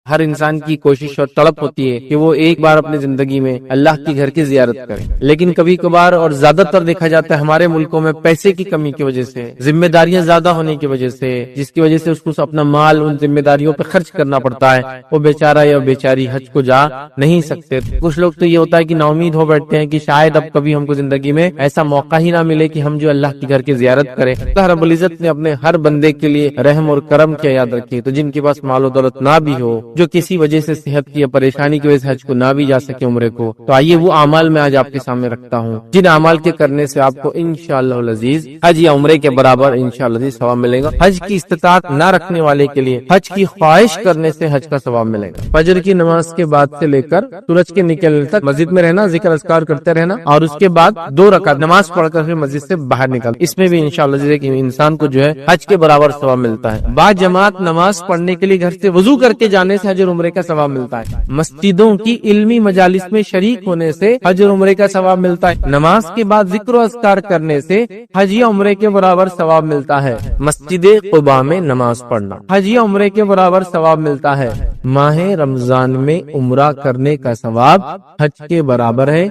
ہر انسان کی کوشش اور تڑپ ہوتی ہے کہ وہ ایک بار اپنی زندگی میں اللہ کی گھر کی زیارت کرے، لیکن کبھی کبھار اور زیادہ تر دیکھا جاتا ہے ہمارے ملکوں میں پیسے کی کمی کی وجہ سے، ذمہ داریاں زیادہ ہونے کی وجہ سے، جس کی وجہ سے اس کو اپنا مال ان ذمہ داریوں پہ خرچ کرنا پڑتا ہے، وہ بیچارہ یا بیچاری حج کو جا نہیں سکتے۔ کچھ لوگ تو یہ ہوتا ہے کہ نا امید ہو بیٹھتے ہیں کہ شاید اب کبھی ہم کو زندگی میں ایسا موقع ہی نہ ملے کہ ہم جو اللہ کی گھر کی زیارت کریں۔ اللہ رب العزت نے اپنے ہر بندے کے لیے رحم اور کرم کیا یاد رکھیے، تو جن کے پاس مال و دولت نہ بھی ہو، جو کسی وجہ سے صحت کی یا پریشانی کی وجہ سے حج کو نہ بھی جا سکے عمرے کو، تو آئیے وہ اعمال میں آج آپ کے سامنے رکھتا ہوں جن اعمال کے کرنے سے آپ کو انشاءاللہ العزیز حج یا عمرے کے برابر انشاءاللہ العزیز ثواب ملے گا۔ حج کی استطاعت نہ رکھنے والے کے لیے حج کی خواہش کرنے سے حج کا ثواب ملے گا۔ فجر کی نماز کے بعد سے لے کر سورج کے نکلنے تک مسجد میں رہنا، ذکر اذکار کرتے رہنا، اور اس کے بعد 2 رکعت نماز پڑھ کر پھر مسجد سے باہر نکل، اس میں بھی انشاءاللہ العزیز کہ انسان کو جو ہے حج کے برابر ثواب ملتا ہے۔ با جماعت نماز پڑھنے کے لیے گھر سے وضو کر کے جانے سے حج اور عمرے کا ثواب ملتا ہے۔ مسجدوں کی علمی مجالس میں شریک ہونے سے حج اور عمرے کا ثواب ملتا ہے۔ نماز کے بعد ذکر و اذکار کرنے سے حج یا عمرے کے برابر ثواب ملتا ہے۔ مسجد قباء میں نماز پڑھنا حج یا عمرے کے برابر ثواب ملتا ہے۔ ماہ رمضان میں عمرہ کرنے کا ثواب حج کے برابر ہے۔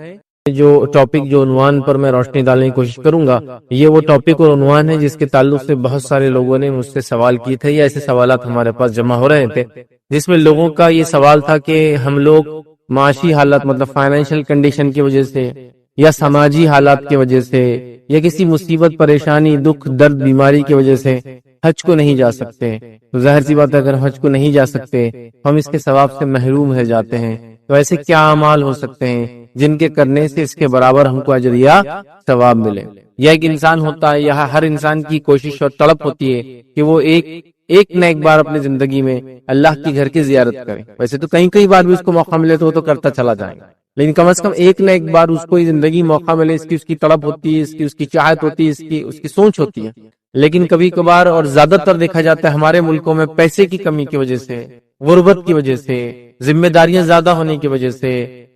جو ٹاپک جو عنوان پر میں روشنی ڈالنے کی کوشش کروں گا، یہ وہ ٹاپک اور عنوان ہے جس کے تعلق سے بہت سارے لوگوں نے مجھ سے سوال کیے تھے، یا ایسے سوالات ہمارے پاس جمع ہو رہے تھے، جس میں لوگوں کا یہ سوال تھا کہ ہم لوگ معاشی حالت مطلب فائنینشیل کنڈیشن کی وجہ سے یا سماجی حالات کی وجہ سے یا کسی مصیبت پریشانی دکھ درد بیماری کی وجہ سے حج کو نہیں جا سکتے، تو ظاہر سی بات ہے اگر حج کو نہیں جا سکتے ہم اس کے ثواب سے محروم رہ جاتے ہیں، تو ایسے کیا اعمال ہو سکتے ہیں جن کے کرنے سے اس کے برابر ہم کو اجر یا ثواب ملے۔ یا ایک انسان ہوتا ہے، یہاں ہر انسان کی کوشش اور تڑپ ہوتی ہے کہ وہ ایک نہ ایک بار اپنی زندگی میں اللہ کی گھر کی زیارت کرے۔ ویسے تو کئی بار بھی اس کو موقع ملے تو وہ تو کرتا چلا جائے گا، لیکن کم از کم ایک نہ ایک بار اس کو زندگی موقع ملے، اس کی تڑپ ہوتی ہے، اس کی چاہت ہوتی ہے، اس کی سوچ ہوتی ہے۔ لیکن کبھی کبھار اور زیادہ تر دیکھا جاتا ہے ہمارے ملکوں میں پیسے کی کمی کی وجہ سے، غربت کی وجہ سے، ذمہ داریاں زیادہ ہونے کی وجہ سے،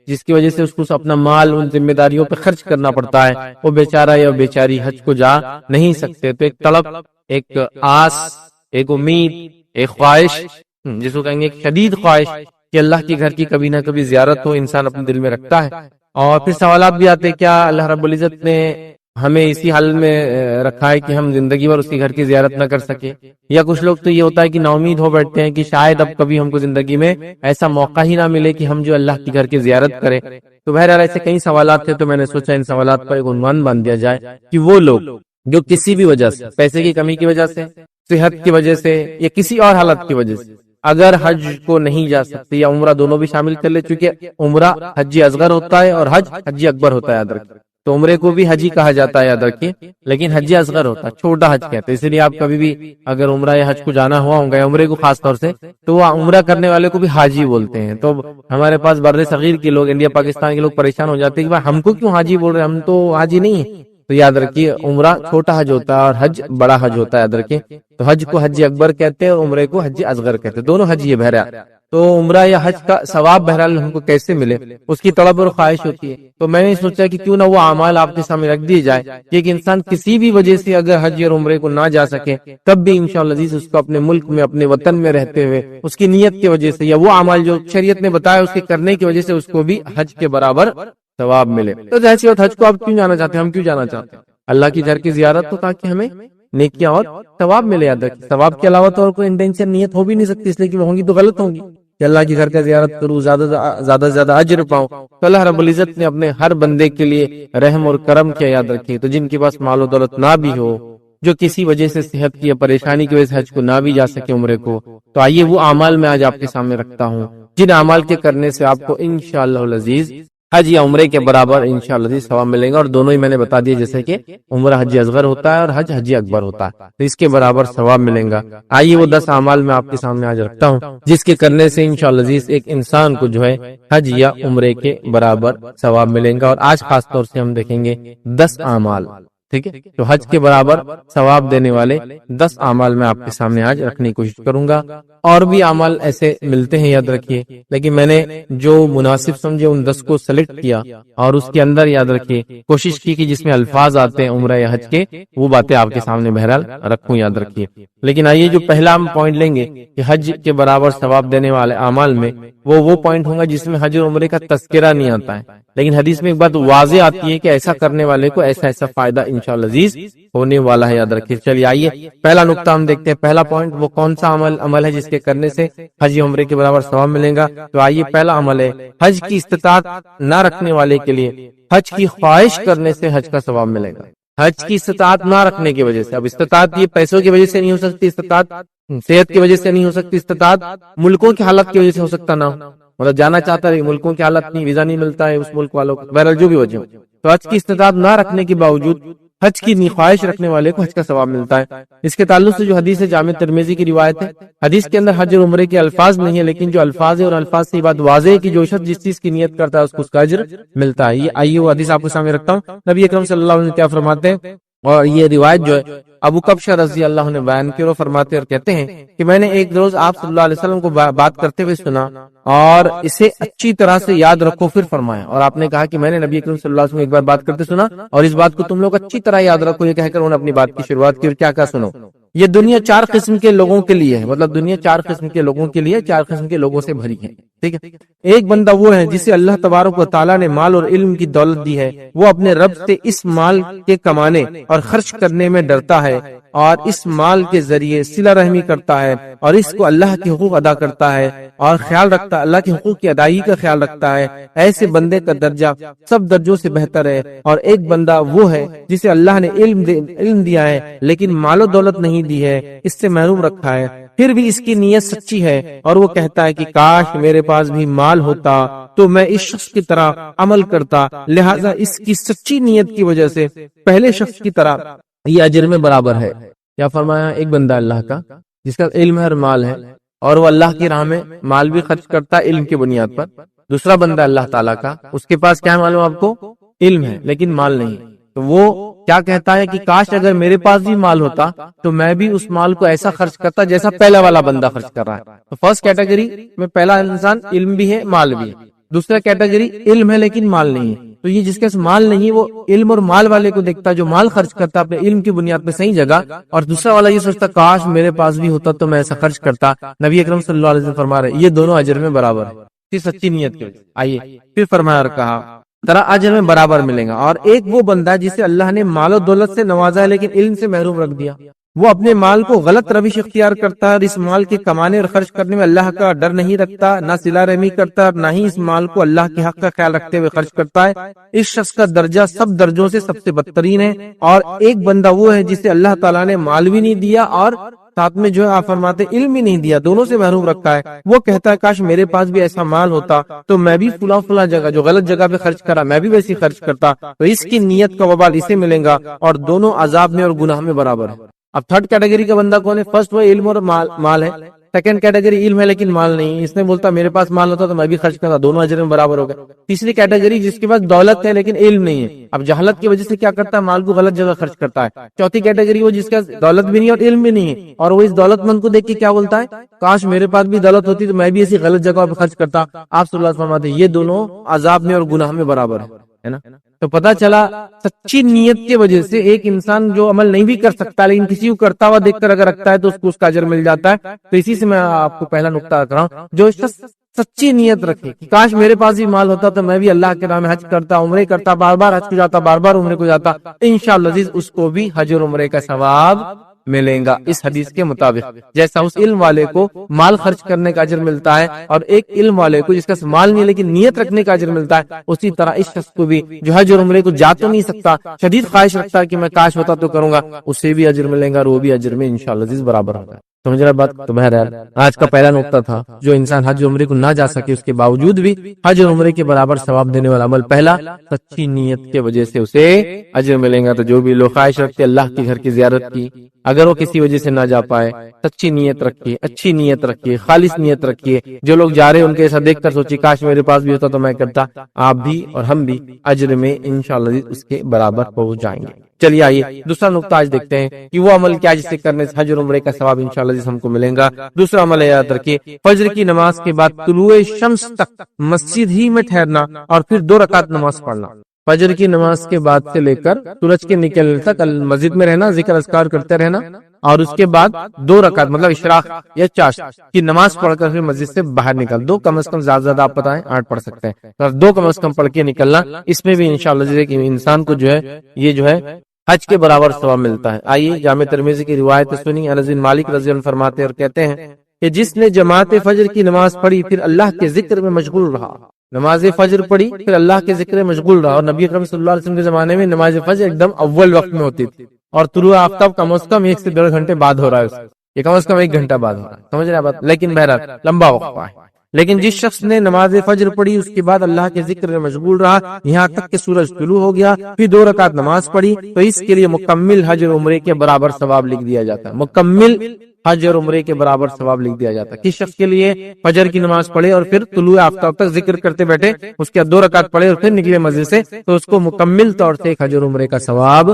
جس کی وجہ سے اس کو اپنا مال ان ذمہ داریوں پہ خرچ کرنا پڑتا ہے، وہ بیچارہ یا بیچاری حج کو جا نہیں سکتے۔ تو ایک تڑپ، ایک آس، ایک امید، ایک خواہش، جس کو کہیں گے ایک شدید خواہش کہ اللہ کی گھر کی کبھی نہ کبھی زیارت ہو، انسان اپنے دل میں رکھتا ہے۔ اور پھر سوالات بھی آتے ہیں، کیا اللہ رب العزت نے ہمیں اسی حال میں رکھا ہے کہ ہم زندگی بھر اس کی گھر کی زیارت نہ کر سکے؟ یا کچھ لوگ تو یہ ہوتا ہے کہ نا امید ہو بیٹھتے ہیں کہ شاید اب کبھی ہم کو زندگی میں ایسا موقع ہی نہ ملے کہ ہم جو اللہ کی گھر کی زیارت کریں۔ تو بہرحال ایسے کئی سوالات تھے، تو میں نے سوچا ان سوالات پر ایک عنوان باندھ دیا جائے کہ وہ لوگ جو کسی بھی وجہ سے، پیسے کی کمی کی وجہ سے، صحت کی وجہ سے یا کسی اور حالت کی وجہ سے اگر حج کو نہیں جا سکتے، یا عمرہ دونوں بھی شامل کر لے، چونکہ عمرہ حج اصغر ہوتا ہے اور حج حج اکبر ہوتا ہے، یاد رکھیں۔ تو عمرے کو بھی حجی کہا جاتا ہے، یاد رکھیے، لیکن حج اصغر ہوتا ہے، چھوٹا حج کہتے ہیں۔ اس لیے آپ کبھی بھی اگر عمرہ یا حج کو جانا ہوا ہوں گا، عمرے کو خاص طور سے، تو وہ عمرہ کرنے والے کو بھی حاجی بولتے ہیں۔ تو ہمارے پاس بر صغیر کے لوگ، انڈیا پاکستان کے لوگ پریشان ہو جاتے ہیں کہ ہم کو کیوں حاجی بول رہے ہیں، ہم تو حاجی نہیں ہیں۔ تو یاد رکھیے عمرہ چھوٹا حج ہوتا ہے اور حج بڑا حج ہوتا ہے، یاد رکھیے۔ تو حج کو حج اکبر کہتے ہیں اور عمرے کو حج اصغر کہتے ہیں، دونوں حج یہ بہرحال۔ تو عمرہ یا حج کا ثواب بہرحال ہم کو کیسے ملے، اس کی طلب اور خواہش ہوتی ہے۔ تو میں نے سوچا کہ کیوں نہ وہ اعمال آپ کے سامنے رکھ دیے جائے کہ ایک انسان کسی بھی وجہ سے اگر حج اور عمرے کو نہ جا سکے، تب بھی انشاءاللہ عزیز اس کو اپنے ملک میں، اپنے وطن میں رہتے ہوئے اس کی نیت کی وجہ سے، یا وہ اعمال جو شریعت نے بتایا اس کے کرنے کی وجہ سے، اس کو بھی حج کے برابر ثواب ملے۔ تو جیسی بات، حج کو آپ کیوں جانا چاہتے ہیں، ہم کیوں جانا چاہتے ہیں؟ اللہ کی گھر کی زیارت تو تاکہ ہمیں نیکیاں اور ثواب ملے۔ یاد رکھیں ثواب کے علاوہ تو اور کوئی انٹینشن نیت ہو بھی نہیں سکتی، اس لیے کہ وہ ہوں گی تو غلط ہوں گی کہ اللہ کی گھر کا زیارت کروں، زیادہ سے زیادہ اجر پاؤں۔ تو اللہ رب العزت نے اپنے ہر بندے کے لیے رحم اور کرم کیا، یاد رکھیے۔ تو جن کے پاس مال و دولت نہ بھی ہو، جو کسی وجہ سے صحت کی یا پریشانی کی وجہ سے حج کو نہ بھی جا سکے عمرے کو، تو آئیے وہ اعمال میں آج آپ کے سامنے رکھتا ہوں جن اعمال کے کرنے سے آپ کو انشاءاللہ العزیز حج یا عمرے کے برابر انشاءاللہ عزیز ثواب ملیں گا۔ اور دونوں ہی میں نے بتا دیے، جیسے کہ عمرہ حج اصغر ہوتا ہے اور حج حج اکبر ہوتا ہے، تو اس کے برابر ثواب ملیں گا۔ آئیے وہ 10 اعمال میں آپ کے سامنے آج رکھتا ہوں جس کے کرنے سے انشاءاللہ عزیز ایک انسان کو جو ہے حج یا عمرے کے برابر ثواب ملیں گا۔ اور آج خاص طور سے ہم دیکھیں گے 10 اعمال ٹھیک ہے. تو حج کے برابر ثواب دینے والے 10 اعمال میں آپ کے سامنے آج رکھنے کی کوشش کروں گا. اور بھی اعمال ایسے ملتے ہیں یاد رکھیے, لیکن میں نے جو مناسب سمجھے ان 10 کو سلیکٹ کیا, اور اس کے اندر یاد رکھیے کوشش کی کہ جس میں الفاظ آتے ہیں عمرہ یا حج کے وہ باتیں آپ کے سامنے بہرحال رکھوں, یاد رکھیے. لیکن آئیے جو پہلا ہم پوائنٹ لیں گے کہ حج کے برابر ثواب دینے والے اعمال میں وہ پوائنٹ ہوگا جس میں حج اور عمرے کا تذکرہ نہیں آتا ہے, لیکن حدیث میں ایک بات واضح آتی ہے کہ ایسا کرنے والے کو ایسا ایسا فائدہ انشاءاللہ عزیز ہونے والا ہے, یاد رکھیے. چلیے آئیے پہلا نقطہ ہم دیکھتے ہیں. پہلا پوائنٹ وہ کون سا عمل ہے جس کے کرنے سے حج عمرے کے برابر ثواب ملے گا. تو آئیے پہلا عمل ہے حج کی استطاعت نہ رکھنے والے کے لیے حج کی خواہش کرنے سے حج کا ثواب ملے گا. حج کی استطاعت نہ رکھنے کی وجہ سے, اب استطاعت یہ پیسوں کی وجہ سے نہیں ہو سکتی, استطاعت صحت کی وجہ سے نہیں ہو سکتی, استطاعت ملکوں کی حالت کی وجہ سے ہو سکتا نہ ہو, مطلب جانا چاہتا ہے ملکوں کی حالت نہیں, ویزا نہیں ملتا ہے اس ملک والوں کو, بہرحال جو بھی وجہ ہو. تو حج کی استطاعت نہ رکھنے کے باوجود حج کی خواہش رکھنے والے کو حج کا ثواب ملتا ہے. اس کے تعلق سے جو حدیث ہے جامع ترمذی کی روایت ہے, حدیث کے اندر حج اور عمرے کے الفاظ نہیں ہے, لیکن جو الفاظ ہے اور الفاظ سے بات واضح ہے کہ جو شخص جس چیز کی نیت کرتا ہے اس کو اس کا اجر ملتا ہے. یہ آئیے وہ حدیث آپ کے سامنے رکھتا ہوں. نبی اکرم صلی اللہ علیہ وسلم کیا فرماتے ہیں, اور یہ روایت جو ہے ابو کبشہ رضی اللہ عنہ نے بیان کی, اور فرماتے اور کہتے ہیں کہ میں نے ایک روز آپ صلی اللہ علیہ وسلم کو بات کرتے ہوئے سنا اور اسے اچھی طرح سے یاد رکھو پھر فرمایا. اور آپ نے کہا کہ میں نے نبی اکرم صلی اللہ علیہ وسلم ایک بار بات کرتے سنا اور اس بات کو تم لوگ اچھی طرح یاد رکھو, یہ کہہ کر انہوں نے اپنی بات کی شروعات کی. اور کیا کہا سنو, یہ دنیا 4 قسم کے لوگوں کے لیے ہے, مطلب دنیا 4 قسم کے لوگوں کے لیے 4 قسم کے لوگوں سے بھری ہے. ٹھیک ہے, ایک بندہ وہ ہے جسے اللہ تبارک و تعالیٰ نے مال اور علم کی دولت دی ہے, وہ اپنے رب سے اس مال کے کمانے اور خرچ کرنے میں ڈرتا ہے اور اس مال کے ذریعے صلہ رحمی کرتا ہے اور اس کو اللہ کے حقوق ادا کرتا ہے اور خیال رکھتا ہے, اللہ کے حقوق کی ادائیگی کا خیال رکھتا ہے. ایسے بندے کا درجہ سب درجوں سے بہتر ہے. اور ایک بندہ وہ ہے جسے اللہ نے علم دیا ہے لیکن مال و دولت نہیں دی ہے, اس سے محروم رکھا ہے, پھر بھی اس کی نیت سچی ہے اور وہ کہتا ہے کہ کاش میرے پاس بھی مال ہوتا تو میں اس شخص کی طرح عمل کرتا, لہذا اس کی سچی نیت کی وجہ سے پہلے شخص کی طرح یہ اجر میں برابر ہے. یا فرمایا ایک بندہ اللہ کا جس کا علم ہے اور مال ہے اور وہ اللہ کی راہ میں مال بھی خرچ کرتا ہے علم کی بنیاد پر. دوسرا بندہ اللہ تعالیٰ کا, اس کے پاس کیا ہے معلوم آپ کو, علم ہے لیکن مال نہیں. تو وہ کیا کہتا ہے کہ کاش اگر میرے پاس بھی مال ہوتا تو میں بھی اس مال کو ایسا خرچ کرتا جیسا پہلا والا بندہ خرچ کر رہا ہے. تو فرسٹ کیٹیگری میں پہلا انسان علم بھی ہے مال بھی ہے, دوسرا کیٹیگری علم ہے لیکن مال نہیں ہے. تو یہ جس کے مال نہیں وہ علم اور مال والے کو دیکھتا جو مال خرچ کرتا اپنے علم کی بنیاد پہ صحیح جگہ, اور دوسرا والا یہ سوچتا کاش میرے پاس بھی ہوتا تو میں ایسا خرچ کرتا. نبی اکرم صلی اللہ علیہ وسلم فرما رہے یہ دونوں اجر میں برابر ہے, سچی نیت کے. آئیے پھر فرمایا اور کہا طرح اجر میں برابر ملے گا. اور ایک وہ بندہ جسے اللہ نے مال و دولت سے نوازا ہے لیکن علم سے محروم رکھ دیا, وہ اپنے مال کو غلط روش اختیار کرتا ہے اور اس مال کے کمانے اور خرچ کرنے میں اللہ کا ڈر نہیں رکھتا, نہ صلہ رحمی کرتا اور نہ ہی اس مال کو اللہ کے حق کا خیال رکھتے ہوئے خرچ کرتا ہے. اس شخص کا درجہ سب درجوں سے سب سے بدترین ہے. اور ایک بندہ وہ ہے جسے اللہ تعالیٰ نے مال بھی نہیں دیا اور ساتھ میں جو ہے آپ فرماتے علم بھی نہیں دیا, دونوں سے محروم رکھا ہے. وہ کہتا ہے کاش میرے پاس بھی ایسا مال ہوتا تو میں بھی فلاں جگہ جو غلط جگہ پہ خرچ کرا میں بھی ویسی خرچ کرتا. تو اس کی نیت کا وبال اسے ملے گا اور دونوں عذاب میں اور گناہ میں برابر ہے. اب تھرڈ کیٹیگری کا بندہ کون ہے, فرسٹ وہ علم اور مال ہے, سیکنڈ کیٹیگری علم ہے لیکن مال نہیں. اس نے بولتا میرے پاس مال ہوتا تو میں بھی خرچ کرتا, دونوں اجر میں برابر ہو گئے. تیسری کیٹیگری جس کے پاس دولت ہے لیکن علم نہیں ہے, اب جہالت کی وجہ سے کیا کرتا ہے مال کو غلط جگہ خرچ کرتا ہے. چوتھی کیٹیگری وہ جس کا دولت بھی نہیں اور علم بھی نہیں ہے اور وہ اس دولت مند کو دیکھ کے کیا بولتا ہے کاش میرے پاس بھی دولت ہوتی تو میں بھی ایسی غلط جگہ پہ خرچ کرتا. آپ صلی اللہ علیہ وسلم فرماتے ہیں یہ دونوں عذاب میں اور گناہ میں برابر ہے نا. تو پتا چلا سچی نیت کی وجہ سے ایک انسان جو عمل نہیں بھی کر سکتا لیکن کسی کو کرتا ہوا دیکھ کر اگر رکھتا ہے تو اس کو اس کا اجر مل جاتا ہے. تو اسی سے میں آپ کو پہلا نقطہ رکھ رہا ہوں, جو سچی نیت رکھے کہ کاش میرے پاس بھی مال ہوتا تو میں بھی اللہ کے نام حج کرتا, عمرے کرتا, بار بار حج کو جاتا, بار بار عمرے کو جاتا, انشاءاللہ عزیز اس کو بھی حج اور عمرے کا ثواب ملے گا اس حدیث کے مطابق. جیسا اس علم والے کو مال خرچ کرنے کا اجر ملتا ہے اور ایک علم والے کو جس کا مال نہیں لیکن نیت رکھنے کا اجر ملتا ہے, اسی طرح اس شخص کو بھی جو حج اور عمرے کو جا تو نہیں سکتا, شدید خواہش رکھتا ہے کہ میں کاش ہوتا تو کروں گا, اسے بھی اجر ملے گا اور وہ بھی اجر میں انشاءاللہ عزیز برابر ہوگا. سمجھ رہا بات. تو بہرحال آج کا پہلا نقطہ تھا جو انسان حج عمرے کو نہ جا سکے اس کے باوجود بھی حج اور عمرے کے برابر ثواب دینے والا عمل پہلا سچی نیت کے وجہ سے اسے اجر ملے گا. تو جو بھی لوگ خواہش رکھتے اللہ کے گھر کی زیارت کی, اگر وہ کسی وجہ سے نہ جا پائے, سچی نیت رکھیے, اچھی نیت رکھیے, خالص نیت رکھیے. جو لوگ جا رہے ہیں ان کے ایسا دیکھ کر سوچی کاش میرے پاس بھی ہوتا تو میں کرتا, آپ بھی اور ہم بھی اجر میں انشاءاللہ اس کے برابر پہنچ جائیں گے. چلیے آئیے دوسرا نقطہ آج دیکھتے ہیں کہ وہ عمل کیا جسے کرنے سے حج اور عمرے کا ثواب انشاءاللہ جس ہم کو ملے گا. دوسرا عمل ہے یاد رکھیے فجر کی نماز کے بعد طلوع شمس تک مسجد ہی میں ٹھہرنا اور پھر 2 رکعت نماز پڑھنا. فجر کی نماز کے بعد سے لے کر سورج کے نکلنے تک مسجد میں رہنا, ذکر اذکار کرتے رہنا, اور اس کے بعد 2 رکعت مطلب اشراق یا چاشت کی نماز پڑھ کر پھر مسجد سے باہر نکل دو. کم از کم زیادہ آپ بتائیں 8 پڑھ سکتے ہیں, 2 کم از کم پڑھ کے نکلنا. اس میں بھی انشاءاللہ جیسے کہ انسان کو جو ہے یہ جو ہے حج کے برابر ثواب ملتا ہے. آئیے جامع ترمذی کی روایت سنی. انس بن مالک رضی اللہ عنہ فرماتے اور کہتے ہیں کہ جس نے جماعت فجر کی نماز پڑھی پھر اللہ کے ذکر میں مشغول رہا, نماز فجر پڑھی پھر اللہ کے ذکر میں مشغول رہا. اور نبی اکرم صلی اللہ علیہ وسلم کے زمانے میں نماز فجر ایک دم اول وقت میں ہوتی تھی اور طلوع آفتاب کم از کم 1 سے 1.5 گھنٹے بعد ہو رہا ہے, یہ کم از کم 1 گھنٹہ بعد ہو رہا ہے, سمجھ رہے ہیں بات. لیکن بہرحال لمبا وقفہ ہے. لیکن جس شخص نے نماز فجر پڑھی اس کے بعد اللہ کے ذکر میں مشغول رہا یہاں تک کہ سورج طلوع ہو گیا, پھر 2 رکعت نماز پڑھی, تو اس کے لیے مکمل حج اور عمرے کے برابر ثواب لکھ دیا جاتا ہے. مکمل حج اور عمرے کے برابر ثواب لکھ دیا جاتا ہے. کس شخص کے لیے فجر کی نماز پڑھے اور پھر طلوع آفتاب تک ذکر کرتے بیٹھے, اس کے بعد 2 رکعت پڑھے اور پھر نکلے مسجد سے, تو اس کو مکمل طور سے ایک حج اور عمرے کا ثواب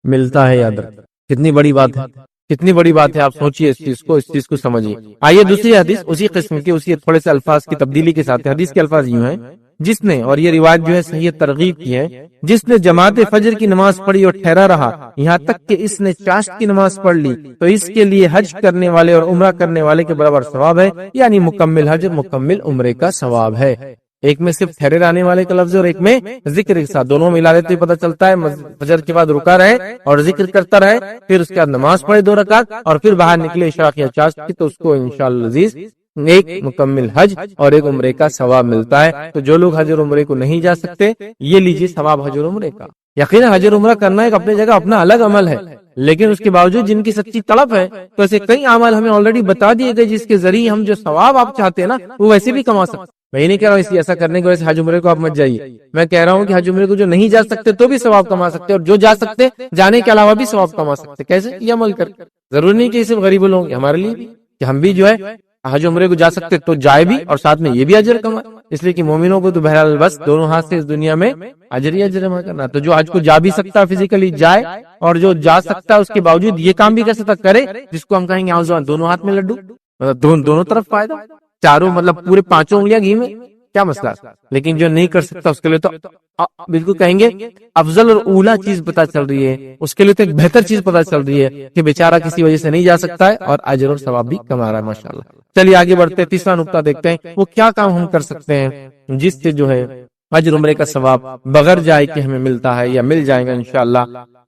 ملتا ہے. یاد رکھیں کتنی بڑی بات ہے, کتنی بڑی بات ہے. آپ سوچئے اس چیز کو سمجھیے. آئیے دوسری حدیث اسی قسم کی, اسی تھوڑے سے الفاظ کی تبدیلی کے ساتھ. حدیث کے الفاظ یوں ہیں, جس نے, اور یہ روایت جو ہے صحیح ترغیب کی ہے, جس نے جماعت فجر کی نماز پڑھی اور ٹھہرا رہا یہاں تک کہ اس نے چاشت کی نماز پڑھ لی, تو اس کے لیے حج کرنے والے اور عمرہ کرنے والے کے برابر ثواب ہے, یعنی مکمل حج مکمل عمرے کا ثواب ہے. ایک میں صرف ٹھہرے رہنے والے کا لفظ اور ایک میں ذکر کے ساتھ, دونوں ملا لیتے پتہ چلتا ہے فجر کے بعد رکا رہے اور ذکر کرتا رہے, پھر اس کے بعد نماز پڑھے 2 رکعت اور پھر باہر نکلے اشراق یا چاشت کی, تو اس کو انشاءاللہ عزیز ایک مکمل حج اور ایک عمرے کا ثواب ملتا ہے. تو جو لوگ حج اور عمرے کو نہیں جا سکتے, یہ لیجیے ثواب حج اور عمرے کا. یقینا حج اور عمرہ کرنا ایک اپنے جگہ اپنا الگ عمل ہے, لیکن اس کے باوجود جن کی سچی طلب ہے تو ایسے کئی اعمال ہمیں آلریڈی بتا دیے گئے جس کے ذریعے ہم جو ثواب آپ چاہتے ہیں نا وہ ویسے بھی کما سکتے. میں یہ نہیں کہہ رہا ہوں اس لیے ایسا کرنے کی وجہ سے حج عمرے کو آپ مت جائیے, میں کہہ رہا ہوں کہ حج عمرے کو جو نہیں جا سکتے تو بھی ثواب کما سکتے, اور جو جا سکتے جانے کے علاوہ بھی ثواب کما سکتے. کیسے؟ یہ عمل کر, ضروری نہیں کہ صرف غریب لوگ, ہمارے لیے بھی کہ ہم بھی جو ہے حج عمرے کو جا سکتے تو جائے بھی اور ساتھ میں یہ بھی اجر کمائے. اس لیے کہ مومنوں کو تو بہرحال بس دونوں ہاتھ سے اس دنیا میں اجر ہی اجر جمع کرنا. تو جو حج کو جا بھی سکتا فزیکلی جائے, اور جو جا سکتا ہے اس کے باوجود یہ کام بھی کر سکتا کرے, جس کو ہم کہیں گے دونوں ہاتھ میں لڈو, مطلب دونوں طرف فائدہ, چاروں مطلب پورے 5 انگلیاں گھی میں, کیا مسئلہ. لیکن جو نہیں کر سکتا اس کے لیے تو بالکل کہیں گے افضل اور اولا چیز پتا چل رہی ہے, اس کے لیے تو ایک بہتر چیز پتا چل رہی ہے کہ بیچارہ کسی وجہ سے نہیں جا سکتا ہے اور اجر اور ثواب بھی کما رہا ہے ماشاءاللہ. چلیے آگے بڑھتے ہیں, تیسرا نقطہ دیکھتے ہیں وہ کیا کام ہم کر سکتے ہیں جس سے جو ہے حج عمرے کا ثواب بغیر جائے کہ ہمیں ملتا ہے یا مل جائے گا انشاءاللہ.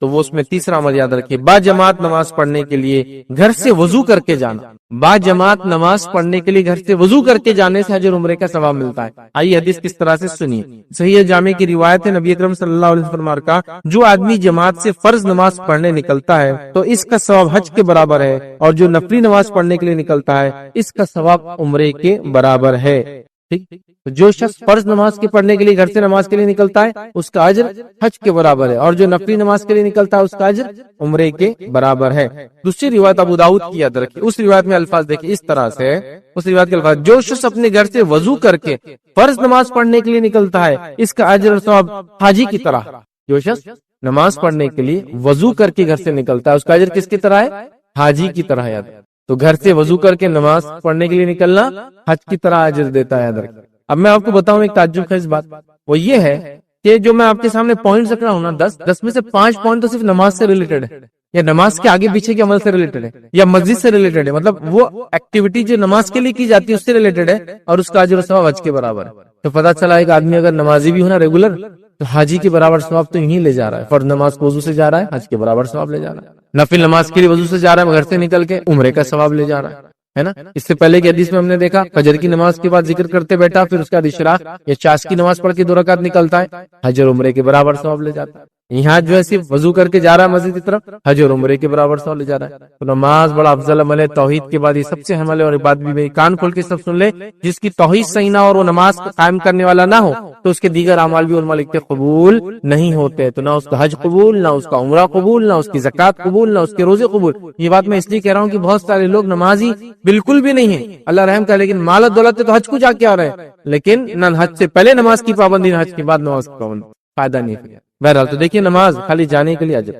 تو وہ اس میں تیسرا عمل یاد رکھیے, با جماعت نماز پڑھنے کے لیے گھر سے وضو کر کے جانا. با جماعت نماز پڑھنے کے لیے گھر سے وضو کر کے جانے سے حج اور عمرے کا ثواب ملتا ہے. آئیے حدیث کس طرح سے سنیے. صحیح جامع کی روایت ہے, نبی اکرم صلی اللہ علیہ وسلم کا جو آدمی جماعت سے فرض نماز پڑھنے نکلتا ہے تو اس کا ثواب حج کے برابر ہے, اور جو نفلی نماز پڑھنے کے لیے نکلتا ہے اس کا ثواب عمرے کے برابر ہے. ٹھیک, جو شخص فرض نماز کے پڑھنے کے لیے گھر سے نماز کے لیے نکلتا ہے اس کا اجر حج کے برابر ہے, اور جو نفلی نماز کے لیے نکلتا ہے اس کا اجر عمرے کے برابر ہے. دوسری روایت ابو داؤد کی یاد رکھیے, اس روایت میں الفاظ دیکھیں اس طرح سے, اس روایت کے الفاظ, جو شخص اپنے گھر سے وضو کر کے فرض نماز پڑھنے کے لیے نکلتا ہے اس کا اجر اور ثواب حاجی کی طرح. جو شخص نماز پڑھنے کے لیے وضو کر کے گھر سے نکلتا ہے اس کا اجر کس کی طرح ہے؟ حاجی کی طرح. یاد, تو گھر سے وضو کر کے نماز پڑھنے کے لیے نکلنا حج کی طرح اجر دیتا ہے. یاد رکھیں. اب میں آپ کو بتاؤں ایک تعجب خیز بات, وہ یہ ہے کہ جو میں آپ کے سامنے پوائنٹ رکھ رہا ہوں نا 10 میں سے 5 پوائنٹ تو صرف نماز سے ریلیٹڈ ہے, یا نماز کے آگے پیچھے کے عمل سے ریلیٹڈ ہے, یا مسجد سے ریلیٹڈ ہے, مطلب وہ ایکٹیویٹی جو نماز کے لیے کی جاتی ہے اس سے ریلیٹڈ ہے, اور اس کا اجر و ثواب حج کے برابر ہے. تو پتہ چلا ایک آدمی اگر نمازی بھی ہونا ریگولر تو حاجی کے برابر ثواب تو یہیں لے جا رہا ہے. فرض نماز کو وضو سے جا رہا ہے, حج کے برابر ثواب لے جا رہا ہے. نفل نماز کے لیے وضو سے جا رہا ہے, گھر سے نکل کے عمرے کا ثواب لے جا رہا ہے نا. اس سے پہلے کی حدیث میں ہم نے دیکھا فجر کی نماز کے بعد ذکر کرتے بیٹھا, پھر اس کا اشراق یا چاشت کی نماز پڑھ کے 2 رکعت نکلتا ہے, حج اور عمرے کے برابر ثواب لے جاتا ہے. یہاں جو ہے صرف وضو کر کے جا رہا ہے مسجد کی طرف, حج اور عمرے کے برابر ثواب لے جا رہا ہے. تو نماز بڑا افضل عمل ہے, توحید کے بعد یہ سب سے اہم عمل ہے. اور بات بھی کان کھول کے سب سن لے, جس کی توحید صحیح نہ اور وہ نماز قائم کرنے والا نہ ہو تو اس کے دیگر اعمال بھی علماء لکھتے قبول نہیں ہوتے. تو نہ اس کا حج قبول, نہ اس کا عمرہ قبول, نہ اس کی زکات قبول, نہ اس کے روزے قبول. یہ بات میں اس لیے کہہ رہا ہوں کہ بہت سارے لوگ نمازی بالکل بھی نہیں ہیں, اللہ رحم کرے, لیکن مال دولت تو حج کو جا کے آ رہے ہیں, لیکن نہ حج سے پہلے نماز کی پابندی, نہ حج کے بعد نماز کی پابندی, فائدہ نہیں. بہرحال تو دیکھیے نماز خالی جانے کے لیے اجر,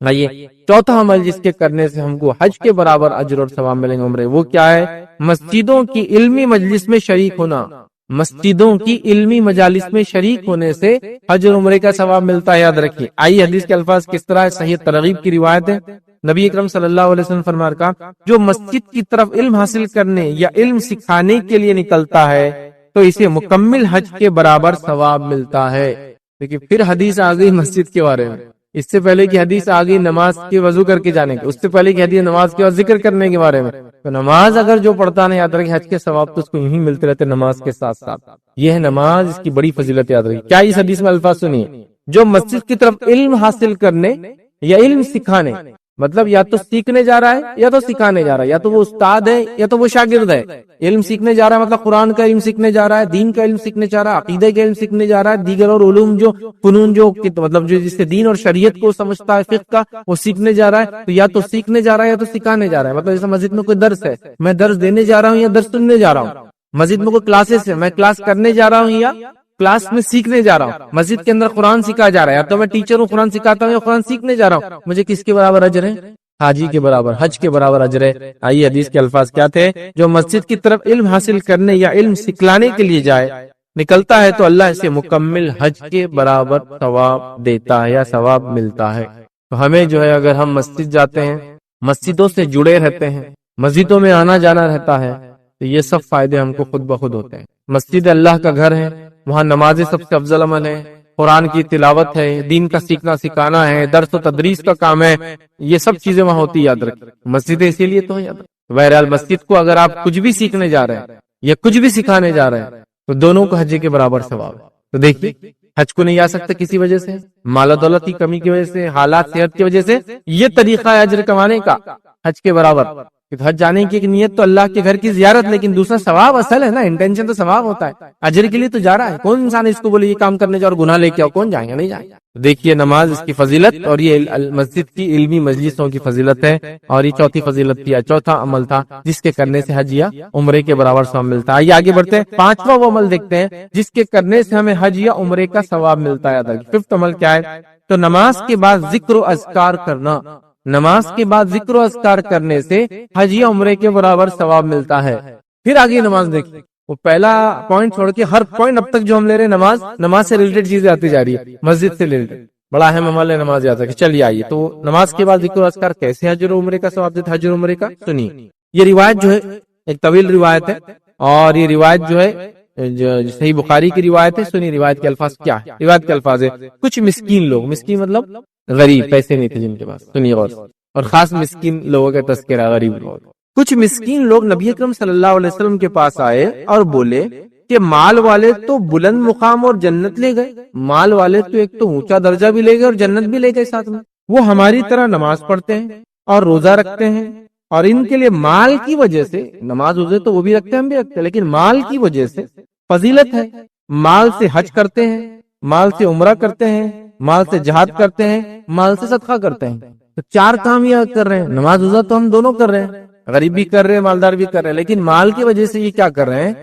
آئیے چوتھا عمل جس کے کرنے سے ہم کو حج کے برابر اجر اور ثواب ملیں گے عمرے، وہ کیا ہے؟ مسجدوں کی علمی مجلس میں شریک ہونا۔ مسجدوں کی علمی مجالس میں شریک ہونے سے حج اور عمرے کا ثواب ملتا ہے، یاد رکھیے۔ آئیے حدیث کے الفاظ کس طرح ہے، صحیح ترغیب کی روایت ہے۔ نبی اکرم صلی اللہ علیہ وسلم فرمایا کہ جو مسجد کی طرف علم حاصل کرنے یا علم سکھانے کے لیے نکلتا ہے تو اسے مکمل حج کے برابر ثواب ملتا ہے۔ لیکن پھر حدیث آ گئی مسجد کے بارے میں، اس سے پہلے کی حدیث آ گئی نماز کے وضو کر کے جانے کی، اس سے پہلے کی حدیث نماز کے بعد ذکر کرنے کے بارے میں۔ تو نماز اگر جو پڑھتا نہیں، یاد رکھے حج کے ثواب تو اس کو یوں ہی ملتے رہتے نماز کے ساتھ ساتھ۔ یہ ہے نماز، اس کی بڑی فضیلت یاد رکھیے۔ کیا اس حدیث میں الفاظ سنیے، جو مسجد کی طرف علم حاصل کرنے یا علم سکھانے، مطلب یا تو سیکھنے جا رہا ہے یا تو سکھانے جا رہا ہے، یا تو وہ استاد ہے یا تو وہ شاگرد ہے۔ علم سیکھنے جا رہا ہے مطلب قرآن کا علم سیکھنے جا رہا ہے، دین کا علم سیکھنے جا رہا ہے، عقیدے کا علم سیکھنے جا رہا ہے، دیگر اور علوم جو فنون جو مطلب جو جس سے دین اور شریعت کو سمجھتا ہے، فقہ کا، وہ سیکھنے جا رہا ہے۔ تو یا تو سیکھنے جا رہا ہے یا تو سکھانے جا رہا ہے۔ مطلب جیسے مسجد میں کوئی درس ہے، میں درس دینے جا رہا ہوں یا درس سننے جا رہا ہوں۔ مسجد میں کوئی کلاسز ہے، میں کلاس کرنے جا رہا ہوں یا کلاس میں سیکھنے جا رہا ہوں۔ مسجد کے اندر قرآن سکھایا جا رہا ہے، یا تو میں ٹیچر ہوں قرآن سکھاتا ہوں یا قرآن سیکھنے جا رہا ہوں۔ مجھے کس کے برابر اجر ہے؟ حاجی کے برابر، حج کے برابر اجر ہے۔ آئیے حدیث کے الفاظ کیا تھے، جو مسجد کی طرف علم حاصل کرنے یا علم سکھلانے کے لیے جائے نکلتا ہے تو اللہ اسے مکمل حج کے برابر ثواب دیتا ہے یا ثواب ملتا ہے۔ تو ہمیں جو ہے اگر ہم مسجد جاتے ہیں، مسجدوں سے جڑے رہتے ہیں، مسجدوں میں آنا جانا رہتا ہے، تو یہ سب فائدے ہم کو خود بخود ہوتے ہیں۔ مسجد اللہ کا گھر ہے، وہاں نمازیں سب سے افضل عمل ہے، قرآن کی تلاوت ہے، دین کا سیکھنا سکھانا ہے، درس و تدریس کا کام ہے، یہ سب چیزیں وہاں ہوتی، یاد رکھیں۔ مسجدیں اسی لیے تو یاد رکھیں۔ بہرحال مسجد کو اگر آپ کچھ بھی سیکھنے جا رہے ہیں یا کچھ بھی سکھانے جا رہے ہیں تو دونوں کو حج کے برابر ثواب ہے۔ تو دیکھیے حج کو نہیں آ سکتے کسی وجہ سے، مال و دولت کی کمی کی وجہ سے، حالات صحت کی وجہ سے، یہ طریقہ ہے اجر کمانے کا حج کے برابر۔ حج جانے کی ایک نیت تو اللہ کے گھر کی زیارت، لیکن دوسرا ثواب اصل ہے نا، انٹینشن تو ثواب ہوتا ہے، اجر کے لیے تو جا رہا ہے۔ کون انسان اس کو بولے یہ کام کرنے جاؤ اور گناہ لے کے آؤ، کون جائیں گے؟ نہیں جائیں گے۔ دیکھیے نماز اس کی فضیلت اور یہ مسجد کی علمی مجلسوں کی فضیلت ہے، اور یہ چوتھی فضیلت تھی، چوتھا عمل تھا جس کے کرنے سے حج یا عمرے کے برابر ثواب ملتا ہے۔ آئیے آگے بڑھتے ہیں، پانچواں وہ عمل دیکھتے ہیں جس کے کرنے سے ہمیں حج یا عمرے کا ثواب ملتا ہے۔ ففتھ عمل کیا ہے؟ تو نماز کے بعد ذکر و اذکار کرنا۔ نماز کے بعد ذکر و اذکار کرنے سے حج یا عمرے کے برابر ثواب ملتا ہے۔ پھر آگے نماز دیکھیں، وہ پہلا پوائنٹ چھوڑ کے ہر پوائنٹ اب تک جو ہم لے رہے ہیں نماز سے ریلیٹڈ چیزیں آتی جا رہی ہے، مسجد سے ریلیٹڈ بڑا اہم عمل ہے نماز یاد رکھیں۔ چلیے آئیے، تو نماز کے بعد ذکر و اذکار کیسے حج و عمرے کا ثواب دیتا ہے؟ حج و عمرے کا سنیے، یہ روایت جو ہے ایک طویل روایت ہے، اور یہ روایت جو ہے صحیح بخاری کی روایت ہے۔ سنیے روایت کے الفاظ کیا ہے۔ روایت کے الفاظ ہے، کچھ مسکین لوگ، مسکین مطلب غریب، پیسے نہیں تھے جن کے پاس، سنیے غور سے، اور خاص مسکین لوگوں کا تذکرہ غریب لوگ۔ کچھ مسکین لوگ نبی اکرم صلی اللہ علیہ وسلم کے پاس آئے اور بولے کہ مال والے تو بلند مقام اور جنت لے گئے، مال والے تو ایک تو اونچا درجہ بھی لے گئے اور جنت بھی لے گئے ساتھ میں، وہ ہماری طرح نماز پڑھتے ہیں اور روزہ رکھتے ہیں، اور ان کے لیے مال کی وجہ سے، نماز روزے تو وہ بھی رکھتے ہیں ہم بھی رکھتے ہیں، لیکن مال کی وجہ سے فضیلت ہے، مال سے حج کرتے ہیں، مال سے عمرہ کرتے ہیں، مال سے جہاد کرتے ہیں، مال سے صدقہ کرتے ہیں۔ تو چار کام یہ کر رہے ہیں، نماز روزہ تو ہم دونوں کر رہے ہیں، غریب بھی کر رہے ہیں، مالدار بھی کر رہے ہیں، لیکن مال کی وجہ سے یہ کیا کر رہے ہیں؟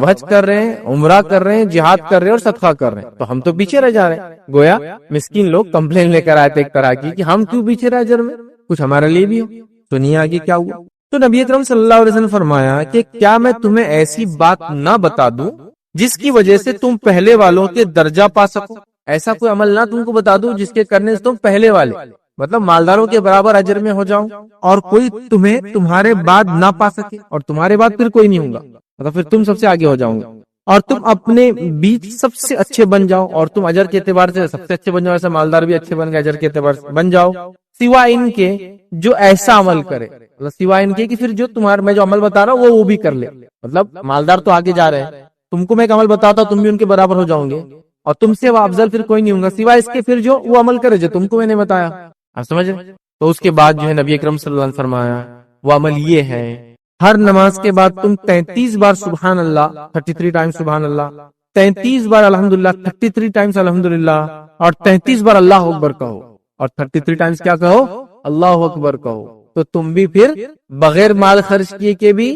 حج کر رہے ہیں، عمرہ کر رہے ہیں، جہاد کر رہے ہیں اور صدقہ کر رہے ہیں، تو ہم تو پیچھے رہ جا رہے ہیں۔ گویا مسکین لوگ کمپلین لے کر آئے تھے ایک طرح کی کہ ہم کیوں پیچھے رہ اجر میں، کچھ ہمارے لیے بھی ہو۔ سنیے آگے کیا ہوا۔ تو نبی اکرم صلی اللہ علیہ وسلم فرمایا کہ کیا میں تمہیں ایسی بات نہ بتا دوں جس کی وجہ سے تم پہلے والوں کے درجہ پا سکو؟ ایسا کوئی عمل نہ تم کو بتا دوں جس کے کرنے سے تم پہلے والے مطلب مالداروں کے برابر اجر میں ہو جاؤ، اور کوئی تمہیں تمہارے بعد نہ پا سکے، اور تمہارے بعد پھر کوئی نہیں ہوگا، مطلب پھر تم سب سے آگے ہو جاؤ گے، اور تم اپنے بیچ سب سے اچھے بن جاؤ، اور تم اجر کے اعتبار سے سب سے اچھے بن جاؤ، ایسا مالدار بھی اچھے بن گئے، اجر کے اعتبار سے بن جاؤ، سوائے ان کے جو ایسا عمل کرے، مطلب سوائے ان کے کہ پھر جو تمہارا میں جو عمل بتا رہا ہوں وہ بھی کر لے، مطلب مالدار تو آگے جا رہے ہیں، تم کو میں ایک عمل بتاتا ہوں تم بھی ان کے برابر ہو جاؤں گے، اور تم سے وہ افضل پھر کوئی نہیں ہوگا سوائے اس کے پھر جو وہ عمل کرے جو تم کو میں نے بتایا، آپ سمجھ رہے؟ تو اس کے بعد جو ہے نبی اکرم صلی اللہ علیہ وسلم فرمایا وہ عمل یہ ہے، ہر نماز کے بعد تم 33 بار سبحان اللہ 33 ٹائم سبحان اللہ، 33 بار الحمدللہ 33 ٹائمز الحمدللہ، اور 33 بار اللہ اکبر کہو، اور 33 ٹائمز کیا کہو؟ اللہ اکبر کہو، تو تم بھی پھر بغیر مال خرچ کیے کے بھی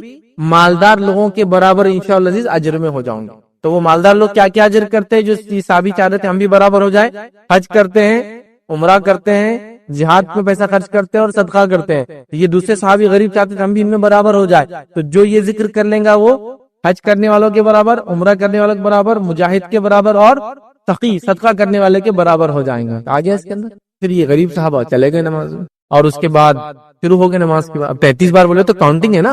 مالدار لوگوں کے برابر انشاءاللہ عزیز اجر میں ہو جاؤں گے۔ تو وہ مالدار لوگ کیا کیا اجر کرتے ہیں جو صحابی چاہ رہے تھے ہم بھی برابر ہو جائے؟ حج کرتے ہیں، عمرہ کرتے ہیں، جہاد میں پیسہ خرچ کرتے ہیں اور صدقہ کرتے ہیں. یہ دوسرے صحابی غریب چاہتے تھے ہم بھی ان میں برابر ہو جائے. تو جو یہ ذکر کر لیں گا وہ حج کرنے والوں کے برابر, عمرہ کرنے والوں کے برابر, مجاہد کے برابر اور تقی صدقہ کرنے والے کے برابر ہو جائیں گے. آ گیا اس کے اندر. پھر یہ غریب صحابہ چلے گئے نماز میں, اور اس کے بعد شروع ہو گئے نماز کے بعد. اب 33 بار بولے تو کاؤنٹنگ ہے نا,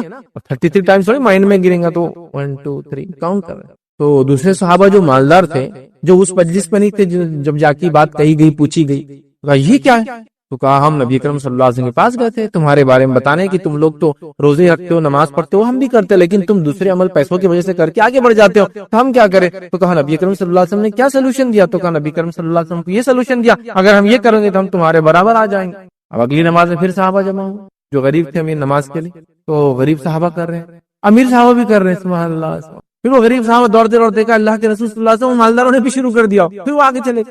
33 ٹائمز تھوڑی مائنڈ میں گریں گا, تو 1 2 3 کاؤنٹ کر رہے. تو دوسرے صحابہ جو مالدار تھے, جو اس مجلس میں نہیں تھے, جب جا کی بات کہی گئی, پوچھی گئی, کہا یہ کیا ہے؟ تو کہا ہم نبی کرم صلی اللہ علیہ وسلم کے پاس گئے تھے تمہارے بارے میں بتانے کہ تم لوگ تو روزے رکھتے ہو, نماز پڑھتے ہو, ہم بھی کرتے, لیکن تم دوسرے عمل پیسوں کی وجہ سے کر کے آگے بڑھ جاتے ہو, تو ہم کیا کریں؟ تو کہا نبی کرم صلی اللہ علیہ وسلم نے کیا سولوشن دیا؟ تو کہا نبی کرم صلی اللہ علیہ وسلم کو یہ سولوشن دیا, اگر ہم یہ کریں گے تو ہم تمہارے برابر آ جائیں گے. اب اگلی نماز میں پھر صحابہ جمع ہو جو غریب تھے امیر نماز کے لیے, تو غریب صحابہ کر رہے ہیں, امیر صحابہ بھی کر رہے ہیں, سبحان اللہ. پھر وہ غریب صحابہ دوڑتے دوڑتے کہ اللہ کے رسول صلی اللہ علیہ وسلم مالداروں نے بھی شروع کر دیا, پھر وہ آگے چلے,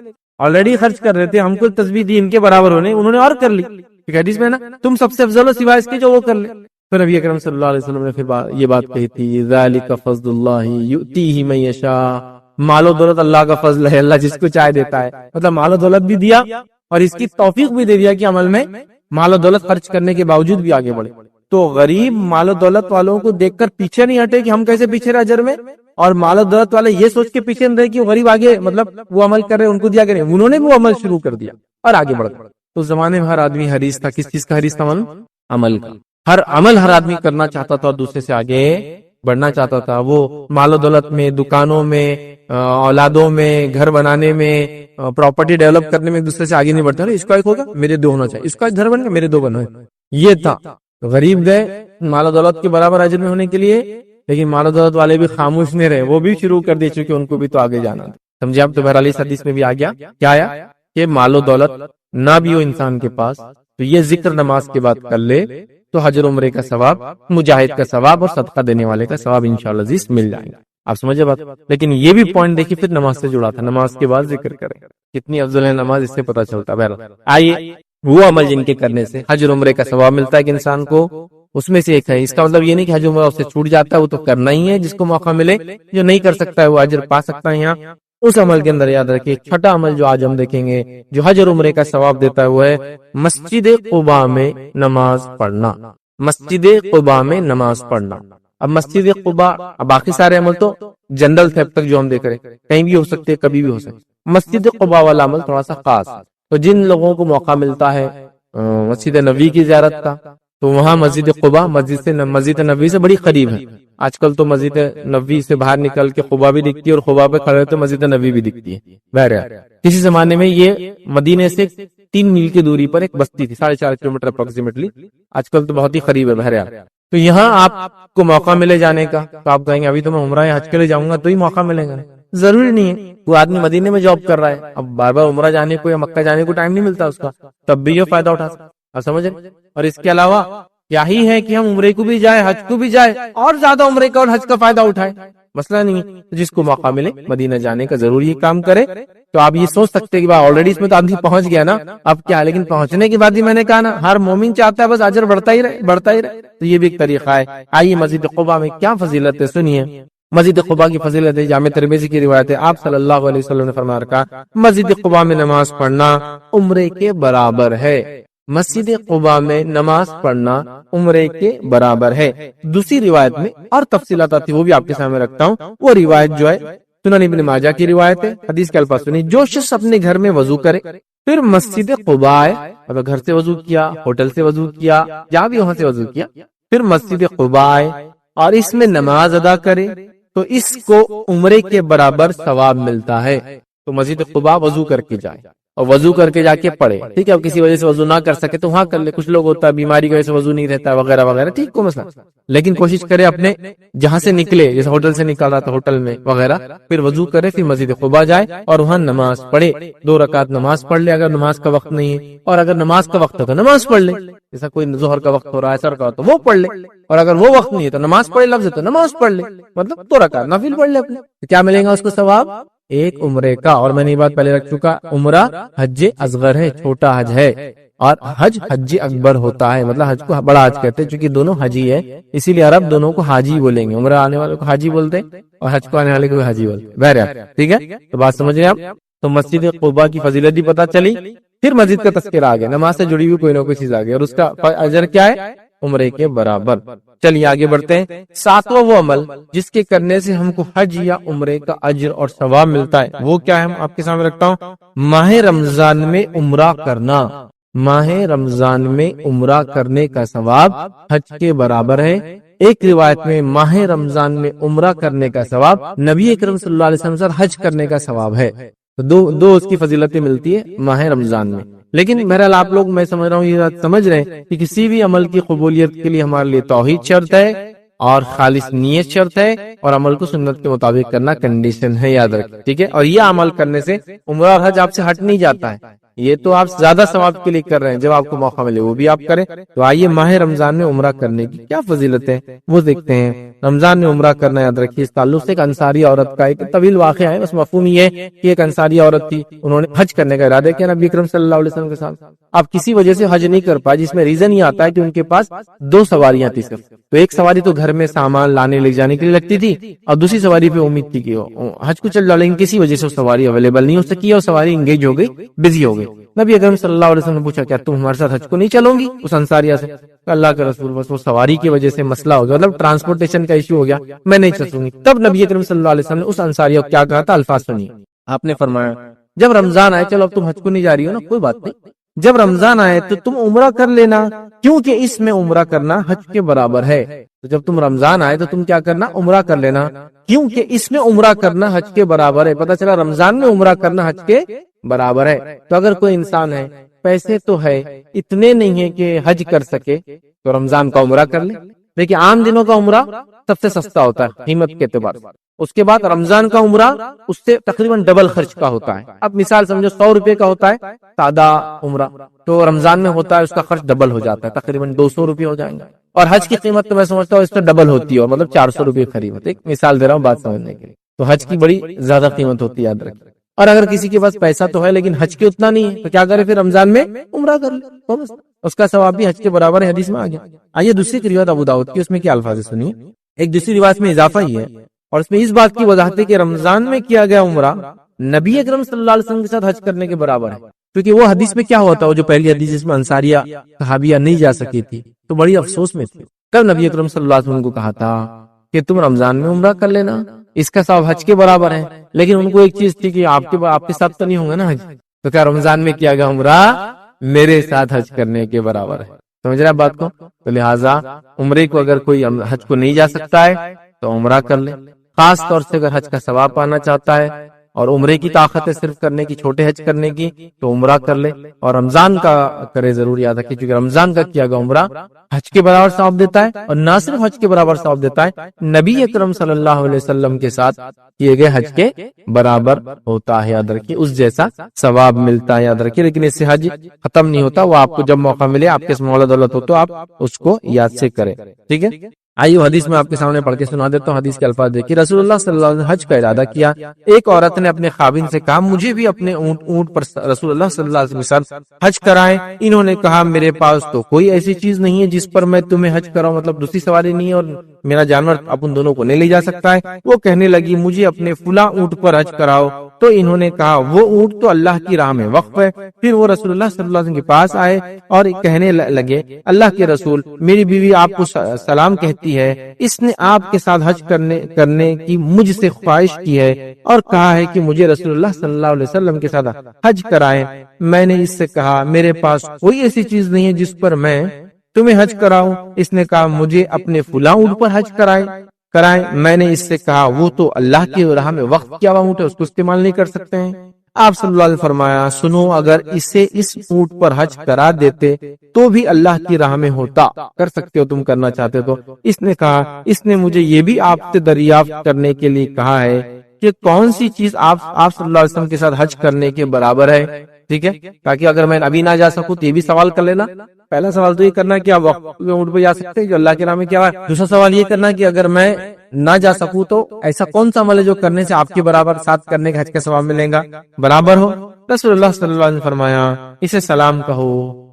آلریڈی خرچ کر رہے تھے, ہم کو تسبیح دی ان کے برابر ہونے, انہوں نے اور کر لی. حدیث میں نا تم سب سے افضل ہو سوائے اس کے جو وہ کر لے. پھر نبی اکرم صلی اللہ علیہ وسلم نے پھر یہ بات کہی تھی, ذالک فضل اللہ یؤتیہ من یشاء. مال و دولت اللہ کا فضل ہے, اللہ جس کو چاہے دیتا ہے. مطلب مال و دولت بھی دیا اور اس کی توفیق بھی دے دیا کہ عمل میں مال و دولت خرچ کرنے کے باوجود بھی آگے بڑھے. تو غریب مال و دولت والوں کو دیکھ کر پیچھے نہیں ہٹے کہ ہم کیسے پیچھے رہے اجر میں, اور مال و دولت والے یہ سوچ کے پیچھے رہے کہ وہ غریب آگے مطلب وہ عمل کر رہے ان کو دیا کریں, انہوں نے بھی وہ عمل شروع کر دیا اور آگے بڑھ گئے. تو زمانے میں ہر آدمی حریص تھا, کس چیز کا حریص تھا؟ عمل کا. ہر عمل ہر آدمی کرنا چاہتا تھا اور دوسرے سے آگے بڑھنا چاہتا تھا. وہ مال و دولت میں, دکانوں میں, اولادوں میں, گھر بنانے میں, پراپرٹی ڈیولپ کرنے میں ایک دوسرے سے آگے نہیں بڑھتے. اس کا ایک ہوگا میرے دو ہونا چاہیے, اس کا ایک گھر بن گیا میرے دو بنو, یہ تھا. غریب گئے مال و دولت کے برابر اجر میں ہونے کے لیے, لیکن مال و دولت والے بھی خاموش نہیں رہے, وہ بھی شروع کر دے چونکہ ان کو بھی تو آگے جانا تھا. سمجھے آپ؟ تو بہرحال اس حدیث میں بھی آ گیا, کیا آیا کہ مال و دولت نہ بھی ہو انسان کے پاس تو یہ ذکر نماز کے بعد کر لے تو حج اور عمرے کا ثواب, مجاہد کا ثواب اور صدقہ دینے والے کا ثواب انشاءاللہ عزیز مل جائے گا. آپ سمجھے بات؟ لیکن یہ بھی پوائنٹ دیکھیے پھر نماز سے جڑا تھا, نماز کے بعد ذکر کریں, کتنی افضل ہے نماز, اس سے پتہ چلتا. بہرحال آئیے وہ عمل جن کے کرنے سے حج اور عمرے کا ثواب ملتا ہے کہ انسان کو, اس میں سے ایک ہے. اس کا مطلب یہ نہیں کہ حج عمرہ اس سے چھوٹ جاتا ہے, وہ تو کرنا ہی ہے, جس کو موقع ملے. جو نہیں کر سکتا ہے وہ اجر پا سکتا ہے. یہاں اس عمل کے اندر یاد رکھیے چھٹا عمل جو آج ہم دیکھیں گے جو حج اور عمرے کا ثواب دیتا ہے وہ ہے مسجد قباء میں نماز پڑھنا. مسجد قباء میں نماز پڑھنا. اب مسجد قباء, اب باقی سارے عمل تو جنرل تھے اب تک جو ہم دیکھ رہے, کہیں بھی ہو سکتے, کبھی بھی ہو سکتے. مسجد قباء والا عمل تھوڑا سا خاص. تو جن لوگوں کو موقع ملتا ہے مسجد نبوی کی زیارت کا, تو وہاں مسجد قباء مسجد نبوی سے بڑی قریب ہے. آج کل تو مسجد نبوی سے باہر نکل کے قباء بھی دکھتی ہے, اور قباء پہ کھڑے تو مسجد نبوی بھی دکھتی ہے. بہرحال کسی زمانے میں یہ مدینے سے 3 میل کی دوری پر ایک بستی تھی, 4.5 کلومیٹر اپروکسیمیٹلی. آج کل تو بہت ہی قریب ہے. بہرحال تو یہاں آپ کو موقع ملے جانے کا, تو آپ کہیں گے ابھی تو میں عمرہ یا حج کے لیے جاؤں گا تو ہی موقع ملے گا. ضروری نہیں ہے. وہ آدمی مدینے میں جاب کر رہا ہے, اب بار بار عمرہ جانے کو یا مکہ جانے کو ٹائم نہیں ملتا اس کا, تب بھی یہ فائدہ اٹھا سکتا. آپ سمجھیں؟ اور اس کے علاوہ کیا ہی ہے کہ ہم عمرے کو بھی جائیں, حج کو بھی جائیں, اور زیادہ عمرے کا اور حج کا فائدہ اٹھائیں. مسئلہ نہیں ہے. جس کو موقع ملے مدینہ جانے کا ضروری کام کرے. تو آپ یہ سوچ سکتے کہ آلریڈی اس میں تو آدمی پہنچ گیا نا, اب کیا, لیکن پہنچنے کے بعد ہی میں نے کہا نا ہر مومن چاہتا ہے بس اجر بڑھتا ہی رہے, بڑھتا ہی رہے. تو یہ بھی ایک طریقہ ہے. آئیے مسجد قباء میں کیا فضیلت ہے سنیے. مسجد قباء کی فضیلت ہے, جامع ترمذی کی روایت ہے, آپ صلی اللہ علیہ وسلم نے فرمایا رکھا مسجد قباء میں نماز پڑھنا عمرے کے برابر ہے. مسجد قباء میں نماز پڑھنا عمرے کے برابر ہے. دوسری روایت میں اور تفصیلات آتی وہ بھی آپ کے سامنے رکھتا ہوں. وہ روایت جو ہے سنن ابن ماجہ کی روایت ہے. حدیث کے الفاظ سنی, جو شخص اپنے گھر میں وضو کرے پھر مسجد قباء آئے, اگر گھر سے وضو کیا, ہوٹل سے وضو کیا, جہاں بھی وہاں سے وضو کیا, پھر مسجد قباء آئے اور اس میں نماز ادا کرے تو اس کو عمرے کے برابر ثواب ملتا ہے. تو مسجد قباء وضو کر کے جائے اور وضو کر کے جا کے پڑھے. ٹھیک ہے, اب کسی وجہ سے وضو نہ کر سکے تو وہاں کر لے. کچھ لوگ ہوتا ہے بیماری کی وجہ سے وضو نہیں رہتا وغیرہ وغیرہ, ٹھیک کو مسئلہ, لیکن کوشش کرے اپنے جہاں سے نکلے, جیسے ہوٹل سے نکل رہا تھا ہوٹل میں وغیرہ, پھر وضو کرے, پھر مسجد قباء جائے اور وہاں نماز پڑھے. 2 رکعت نماز پڑھ لے اگر نماز کا وقت نہیں ہے, اور اگر نماز کا وقت ہے تو نماز پڑھ لے. جیسا کوئی ظہر کا وقت ہو رہا ہے, اثر کا, تو وہ پڑھ لے, اور اگر وہ وقت نہیں ہے تو نماز پڑھے, لفظ ہے تو نماز پڑھ لے, مطلب 2 رکعت نفل پڑھ لے اپنے. کیا ملے گا اس کو ثواب؟ ایک عمرے کا. اور میں نے یہ بات پہلے رکھ چکا, عمرہ حج اصغر ہے, چھوٹا حج ہے, اور حج حج اکبر ہوتا ہے. مطلب حج کو بڑا حج کہتے ہیں چونکہ دونوں حجی ہے, اسی لیے عرب دونوں کو حاجی بولیں گے. عمرہ آنے والوں کو حاجی بولتے اور حج کو آنے والے کو حاجی بولتے. بہرحال ٹھیک ہے, تو بات سمجھ رہے آپ. تو مسجد قباء کی فضیلت بھی پتہ چلی, پھر مسجد کا تذکرہ آ گیا، نماز سے جڑی ہوئی کوئی نہ کوئی چیز آ گئی، اور اس کا اجر کیا ہے؟ عمرے کے برابر۔ چلیے آگے بڑھتے ہیں۔ ساتواں وہ عمل جس کے کرنے سے ہم کو حج یا عمرے کا اجر اور ثواب ملتا ہے، وہ کیا ہے؟ آپ کے سامنے رکھتا ہوں، ماہ رمضان میں عمرہ کرنا۔ ماہ رمضان میں عمرہ کرنے کا ثواب حج کے برابر ہے۔ ایک روایت میں ماہ رمضان میں عمرہ کرنے کا ثواب نبی اکرم صلی اللہ علیہ وسلم سے حج کرنے کا ثواب ہے۔ دو اس کی فضیلتیں ملتی ہے ماہ رمضان میں۔ لیکن بہرحال آپ لوگ، میں سمجھ رہا ہوں یہ بات سمجھ رہے ہیں کہ کسی بھی عمل کی قبولیت کے لیے ہمارے لیے توحید شرط ہے اور خالص نیت شرط ہے، اور عمل کو سنت کے مطابق کرنا کنڈیشن ہے، یاد رکھیں، ٹھیک ہے؟ اور یہ عمل کرنے سے عمرہ اور حج آپ سے ہٹ نہیں جاتا ہے، یہ تو آپ زیادہ ثواب کے لیے کر رہے ہیں، جب آپ کو موقع ملے وہ بھی آپ کریں۔ تو آئیے ماہ رمضان میں عمرہ کرنے کی کیا فضیلت ہے وہ دیکھتے ہیں۔ رمضان میں عمرہ کرنا، یاد رکھیے، اس تعلق سے ایک انصاری عورت کا ایک طویل واقعہ ہے، بس مفہوم یہ ہے کہ ایک انصاری عورت تھی، انہوں نے حج کرنے کا ارادہ کیا نبی اکرم صلی اللہ علیہ وسلم کے ساتھ۔ اب کسی وجہ سے حج نہیں کر پائے، جس میں ریزن یہ آتا ہے کہ ان کے پاس 2 سواریاں تھی صرف، تو ایک سواری تو گھر میں سامان لانے لے جانے کے لیے لگتی تھی، اور دوسری سواری پہ امید تھی کہ حج کو چل جائے، لیکن کسی وجہ سے وہ سواری اویلیبل نہیں ہو سکی اور سواری انگیج ہو گئی، بزی ہو گئی۔ نبی اکرم صلی اللہ علیہ وسلم نے پوچھا، کیا تم ہمارے ساتھ حج کو نہیں چلو گی؟ اس انصاریہ سے، اللہ کے رسول، بس وہ سواری کی وجہ سے مسئلہ ہو گیا، مطلب ٹرانسپورٹیشن کا ایشو ہو گیا، میں نہیں چلوں گی۔ تب نبی اکرم صلی اللہ علیہ وسلم نے اس انصاریہ کو کیا کہا تھا؟ الفاظ سنیے، آپ نے فرمایا، جب رمضان آئے، چلو اب تم حج کو نہیں جا رہی ہو نا، کوئی بات نہیں، جب رمضان آئے تو تم عمرہ کر لینا، کیونکہ اس میں عمرہ کرنا حج کے برابر ہے۔ تو جب تم رمضان آئے تو تم کیا کرنا؟ عمرہ کر لینا، کیونکہ اس میں عمرہ کرنا حج کے برابر ہے۔ پتہ چلا رمضان میں عمرہ کرنا حج کے برابر ہے۔ تو اگر کوئی انسان ہے، پیسے تو ہے، اتنے نہیں ہے کہ حج کر سکے، تو رمضان کا عمرہ کر لے۔ دیکھیں عام دنوں کا عمرہ سب سے سستا ہوتا ہے قیمت کے اعتبار سے، اس کے بعد رمضان کا عمرہ اس سے تقریباً ڈبل خرچ کا ہوتا ہے۔ اب مثال سمجھو 100 روپے کا ہوتا ہے سادہ عمرہ، تو رمضان میں ہوتا ہے اس کا خرچ ڈبل ہو جاتا ہے، تقریباً 200 روپے ہو جائیں گے، اور حج کی قیمت تو میں سمجھتا ہوں اس سے ڈبل ہوتی ہے، مطلب 400 روپے قریب ہوتی ہے۔ ایک مثال دے رہا ہوں بات سمجھنے کے لیے، تو حج کی بڑی زیادہ قیمت ہوتی ہے، یاد رکھیں۔ اور اگر کسی کے پاس پیسہ تو ہے لیکن حج کے اتنا نہیں ہے، تو کیا کرے؟ پھر رمضان میں عمرہ کر لے، اس کا ثواب بھی حج کے برابر ہے، حدیث میں آ گیا۔ آئیے دوسری روایت ابو داؤد کی، اس میں کیا الفاظ سنیے۔ ایک دوسری روایت میں اضافہ ہی ہے، اور اس میں اس بات کی وضاحت ہے کہ رمضان میں کیا گیا عمرہ نبی اکرم صلی اللہ علیہ وسلم کے ساتھ حج کرنے کے برابر ہے، کیونکہ وہ حدیث میں کیا ہوتا ہے، وہ جو پہلی حدیث جس میں انصاریہ صحابیہ نہیں جا سکی تھی، تو بڑی افسوس میں تھی۔ تب نبی اکرم صلی اللہ علیہ وسلم کو کہا تھا کہ تم رمضان میں عمرہ کر لینا، اس کا ثواب حج کے برابر ہے، لیکن ان کو ایک چیز تھی کہ آپ کے ساتھ تو نہیں ہوں گے نا حج، تو کیا رمضان میں کیا گیا عمرہ میرے ساتھ حج کرنے کے برابر ہے۔ سمجھ رہے آپ بات کو؟ تو لہٰذا عمرے کو اگر کوئی حج کو نہیں جا سکتا ہے تو عمرہ کر لے، خاص طور سے اگر حج کا ثواب پانا چاہتا ہے اور عمرے کی طاقت ہے صرف کرنے کی، چھوٹے حج کرنے کی، تو عمرہ کر لے، اور رمضان کا کرے ضرور، یاد رکھیے، کیونکہ رمضان کا کیا گیا عمرہ حج کے برابر ثواب دیتا ہے، اور نہ صرف حج کے برابر ثواب دیتا ہے، نبی اکرم صلی اللہ علیہ وسلم کے ساتھ کیے گئے حج کے برابر ہوتا ہے، یاد رکھیے، اس جیسا ثواب ملتا ہے، یاد رکھیے۔ لیکن اس سے حج ختم نہیں ہوتا، وہ آپ کو جب موقع ملے، آپ کے مولا دولت ہو تو آپ اس کو یاد سے کریں، ٹھیک ہے۔ آئیے حدیث میں آپ کے سامنے پڑھ کے سنا دیتا ہوں، حدیث کے الفاظ دیکھیے۔ رسول اللہ صلی اللہ علیہ وسلم حج کا ارادہ کیا، ایک عورت نے اپنے خاوند سے کہا مجھے بھی اپنے اونٹ پر رسول اللہ صلی اللہ علیہ وسلم کے ساتھ حج کرائیں۔ انہوں نے کہا میرے پاس تو کوئی ایسی چیز نہیں ہے جس پر میں تمہیں حج کراؤں، مطلب دوسری سواری نہیں ہے اور میرا جانور اپن دونوں کو نہیں لے جا سکتا ہے۔ وہ کہنے لگی مجھے اپنے فلاں اونٹ پر حج کراؤ، تو انہوں نے کہا وہ اونٹ تو اللہ کی راہ میں وقف ہے۔ پھر وہ رسول اللہ صلی اللہ علیہ وسلم کے پاس آئے اور کہنے لگے اللہ کے رسول، میری بیوی آپ کو سلام کہتی ہے، اس نے آپ کے ساتھ حج کرنے کی مجھ سے خواہش کی ہے اور کہا ہے کہ مجھے رسول اللہ صلی اللہ علیہ وسلم کے ساتھ حج کرائیں۔ میں نے اس سے کہا میرے پاس کوئی ایسی چیز نہیں ہے جس پر میں تمہیں حج کراؤں۔ اس نے کہا مجھے اپنے فلاں اونٹ پر حج کرائیں۔ میں نے اس سے کہا وہ تو اللہ کی راہ میں وقف کیا ہوا اونٹ ہے، اس کو استعمال نہیں کر سکتے ہیں۔ آپ صلی اللہ علیہ وسلم فرمایا سنو، اگر اسے اس اونٹ پر حج کرا دیتے تو بھی اللہ کی راہ میں ہوتا، کر سکتے ہو تم کرنا چاہتے تو۔ اس نے کہا اس نے مجھے یہ بھی آپ سے دریافت کرنے کے لیے کہا ہے کہ کون سی چیز آپ صلی اللہ علیہ وسلم کے ساتھ حج کرنے کے برابر ہے، ٹھیک ہے، تاکہ اگر میں ابھی نہ جا سکوں تو یہ بھی سوال کر لینا۔ پہلا سوال تو یہ کرنا کہ آپ وقت اونٹ پہ جا سکتے جو اللہ کے راہ میں کیا ہے۔ دوسرا سوال یہ کرنا کہ اگر میں نہ جا سکوں تو ایسا کون سا عمل ہے جو کرنے سے آپ کے برابر ساتھ کرنے کا حج کا ثواب ملے گا، برابر ہو۔ رسول اللہ صلی اللہ علیہ وسلم فرمایا اسے سلام کہو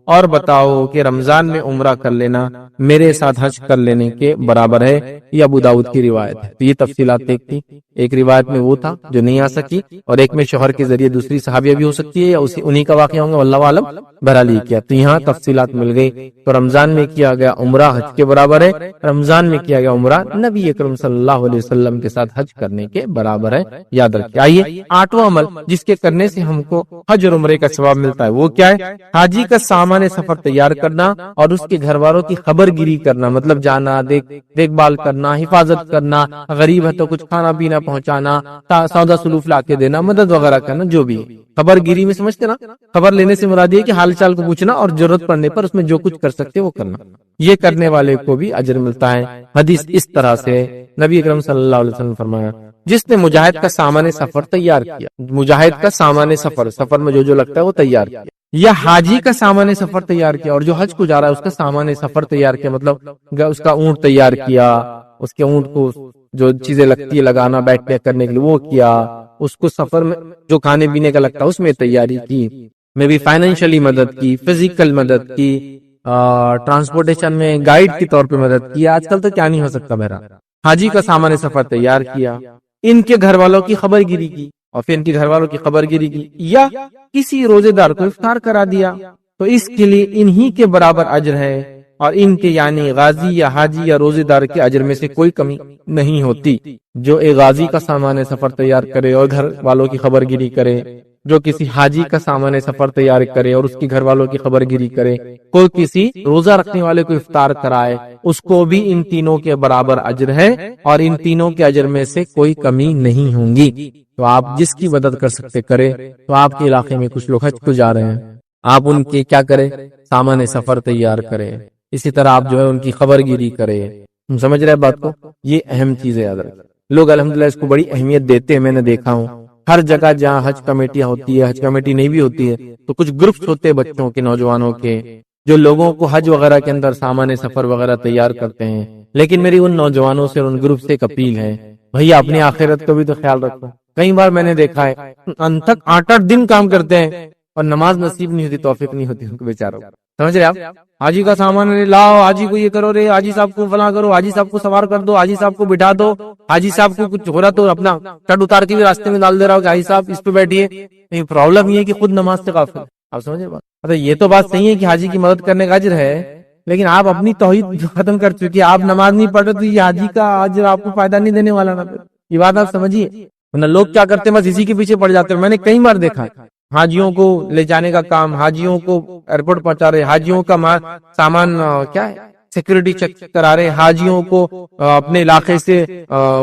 اور بتاؤ کہ رمضان میں عمرہ کر لینا میرے ساتھ حج کر لینے کے برابر ہے؟ یہ ابو داؤد کی روایت ہے۔ تو یہ تفصیلات دیکھتی، ایک روایت میں وہ تھا جو نہیں آ سکی، اور ایک میں شوہر کے ذریعے دوسری صحابیہ بھی ہو سکتی ہے یا انہی کا واقعہ ہوں گا، واللہ عالم، بہرحال یہ کیا۔ تو یہاں تفصیلات مل گئی۔ تو رمضان میں کیا گیا عمرہ حج کے برابر ہے، رمضان میں کیا گیا عمرہ نبی اکرم صلی اللہ علیہ وسلم کے ساتھ حج کرنے کے برابر ہے، یاد رکھیے۔ آئیے آٹھواں عمل جس کے کرنے سے ہم کو حج اور عمرے کا ثواب ملتا ہے وہ کیا ہے؟ حاجی کا سامان سفر تیار کرنا اور اس کے گھر والوں کی خبر گیری کرنا، مطلب جانا، دیکھ بھال کرنا، حفاظت کرنا، غریب ہے تو کچھ کھانا پینا پہنچانا، سودا سلوف لا کے دینا، مدد وغیرہ کرنا، جو بھی خبر گیری میں سمجھتے نا، خبر لینے سے مراد یہ کہ حال چال کو پوچھنا اور ضرورت پڑنے پر اس میں جو کچھ کر سکتے وہ کرنا، یہ کرنے والے کو بھی اجر ملتا ہے۔ حدیث اس طرح سے نبی اکرم صلی اللہ علیہ وسلم فرمایا، جس نے مجاہد کا سامان سفر تیار کیا، مجاہد کا سامان سفر میں جو لگتا ہے وہ تیار کیا، یا حاجی کا سامان سفر تیار کیا، اور جو حج کو جا رہا ہے اس کا سامان سفر تیار کیا، مطلب اس کا اونٹ تیار کیا، اس کے اونٹ کو جو چیزیں لگتی ہے لگانا بیٹھنے کرنے کے لیے وہ کیا، اس کو سفر میں جو کھانے پینے کا لگتا ہے اس میں تیاری کی، میں بھی فائنینشلی مدد کی، فزیکل مدد کی، ٹرانسپورٹیشن میں گائیڈ کے طور پہ مدد کی۔ آج کل تو کیا نہیں ہو سکتا بہرحال، حاجی کا سامان سفر تیار کیا، ان کے گھر والوں کی خبر گیری کی، اور پھر ان کے گھر والوں کی خبر گیری کی، یا کسی روزے دار کو افطار کرا دیا، تو اس کے لیے انہی کے برابر اجر ہے، اور ان کے یعنی غازی یا حاجی یا روزے دار کے اجر میں سے کوئی کمی نہیں ہوتی۔ جو ایک غازی کا سامان سفر تیار کرے اور گھر والوں کی خبر گیری کرے، جو کسی حاجی کا سامان سفر تیار کرے اور اس کے گھر والوں کی خبر گیری کرے، کوئی کسی روزہ رکھنے والے کو افطار کرائے، اس کو بھی ان تینوں کے برابر اجر ہے، اور ان تینوں کے اجر میں سے کوئی کمی نہیں ہوں گی۔ تو آپ جس کی مدد کر سکتے کرے۔ تو آپ کے علاقے میں کچھ لوگ حج کو جا رہے ہیں، آپ ان کے کیا کریں؟ سامان سفر تیار کریں، اسی طرح آپ جو ہے ان کی خبر گیری کریں۔ ہم سمجھ رہے ہیں بات کو؟ یہ اہم چیز ہے، یاد رکھیں۔ لوگ الحمدللہ اس کو بڑی اہمیت دیتے ہیں، میں نے دیکھا ہوں ہر جگہ جہاں حج کمیٹیاں ہوتی ہے، حج کمیٹی نہیں بھی ہوتی ہے تو کچھ گروپس ہوتے ہیں بچوں کے، نوجوانوں کے، جو لوگوں کو حج وغیرہ کے اندر سامان سفر وغیرہ تیار کرتے ہیں۔ لیکن میری ان نوجوانوں سے اور ان گروپ سے ایک اپیل ہے، بھیا اپنی آخرت کو بھی تو خیال رکھو۔ کئی بار میں نے دیکھا ہے انتھک 8 دن کام کرتے ہیں اور نماز نصیب نہیں ہوتی، توفیق نہیں ہوتی ان کو بیچاروں۔ سمجھ رہے آپ؟ حاجی کا سامان لاؤ، حاجی کو یہ کرو، رے حاجی صاحب کو فلاں کرو، حاجی صاحب کو سوار کر دو، حاجی صاحب کو بٹھا دو، حاجی صاحب کو کچھ ہو رہا تو اپنا چٹ اتار کے بھی راستے میں ڈال دے رہا ہو کہ حاجی صاحب اس پہ بیٹھیے۔ پرابلم یہ ہے کہ خود نماز سے غافل۔ آپ سمجھے بات؟ یہ تو بات صحیح ہے کہ حاجی کی مدد کرنے کا اجر ہے، لیکن آپ اپنی توحید ختم کر چکے، آپ نماز نہیں پڑھ رہے تو یہ حاجی کا اجر آپ کو فائدہ نہیں دینے والا نا۔ یہ بات آپ سمجھیے، ورنہ لوگ کیا کرتے ہیں بس اسی کے پیچھے پڑ جاتے ہیں۔ میں نے کئی بار دیکھا حاجیوں کو لے جانے کا کام، حاجیوں کو ایئرپورٹ پہنچا رہے، حاجیوں کا سامان کیا ہے سیکورٹی چیک کرا رہے، حاجیوں کو اپنے علاقے سے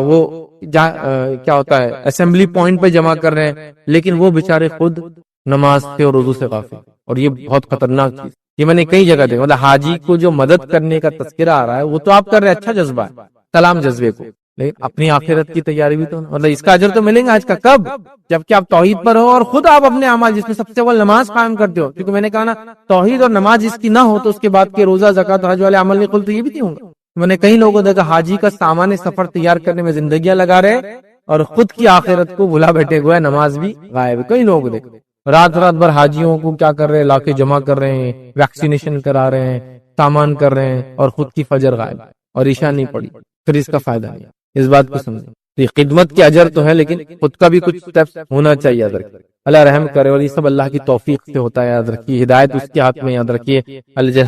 وہ کیا ہوتا ہے اسمبلی پوائنٹ پہ جمع کر رہے ہیں، لیکن وہ بیچارے خود نماز سے اور وضو سے غافل۔ اور یہ بہت خطرناک چیز، یہ میں نے کئی جگہ دیکھا۔ مطلب حاجی کو جو مدد کرنے کا تذکرہ آ رہا ہے وہ تو آپ کر رہے ہیں، اچھا جذبہ ہے، سلام جذبے کو، لیکن اپنی آخرت کی تیاری بھی تو، مطلب اس کا اجر تو ملیں گا آج کا کب؟ جبکہ آپ توحید پر ہو اور خود آپ اپنے اعمال جس میں سب سے اول نماز قائم کرتے ہو، کیونکہ میں نے کہا نا توحید اور نماز جس کی نہ ہو تو اس کے بعد کے روزہ زکات حج والے عمل نہیں کھلتے، یہ بھی نہیں ہوں گا۔ میں نے کئی لوگوں کو دیکھا حاجی کا سامان سفر تیار کرنے میں زندگیاں لگا رہے اور خود کی آخرت کو بھلا بیٹھے ہوئے، نماز بھی غائب۔ کئی لوگ دیکھا رات بھر حاجیوں کو کیا کر رہے ہیں، علاقے جمع کر رہے ہیں، ویکسینیشن کرا رہے ہیں، سامان کر رہے ہیں، اور خود کی فجر غائب اور عشاء نہیں پڑی، پھر اس کا فائدہ نہیں۔ اس بات کو سمجھیں، یہ خدمت کے اجر تو ہے لیکن خود کا بھی کچھ سٹیپس ہونا چاہیے، یاد رکھیے۔ اللہ رحم کرے، اور یہ سب اللہ کی توفیق سے ہوتا ہے، یاد رکھیے، ہدایت اس کے ہاتھ میں، یاد رکھیے۔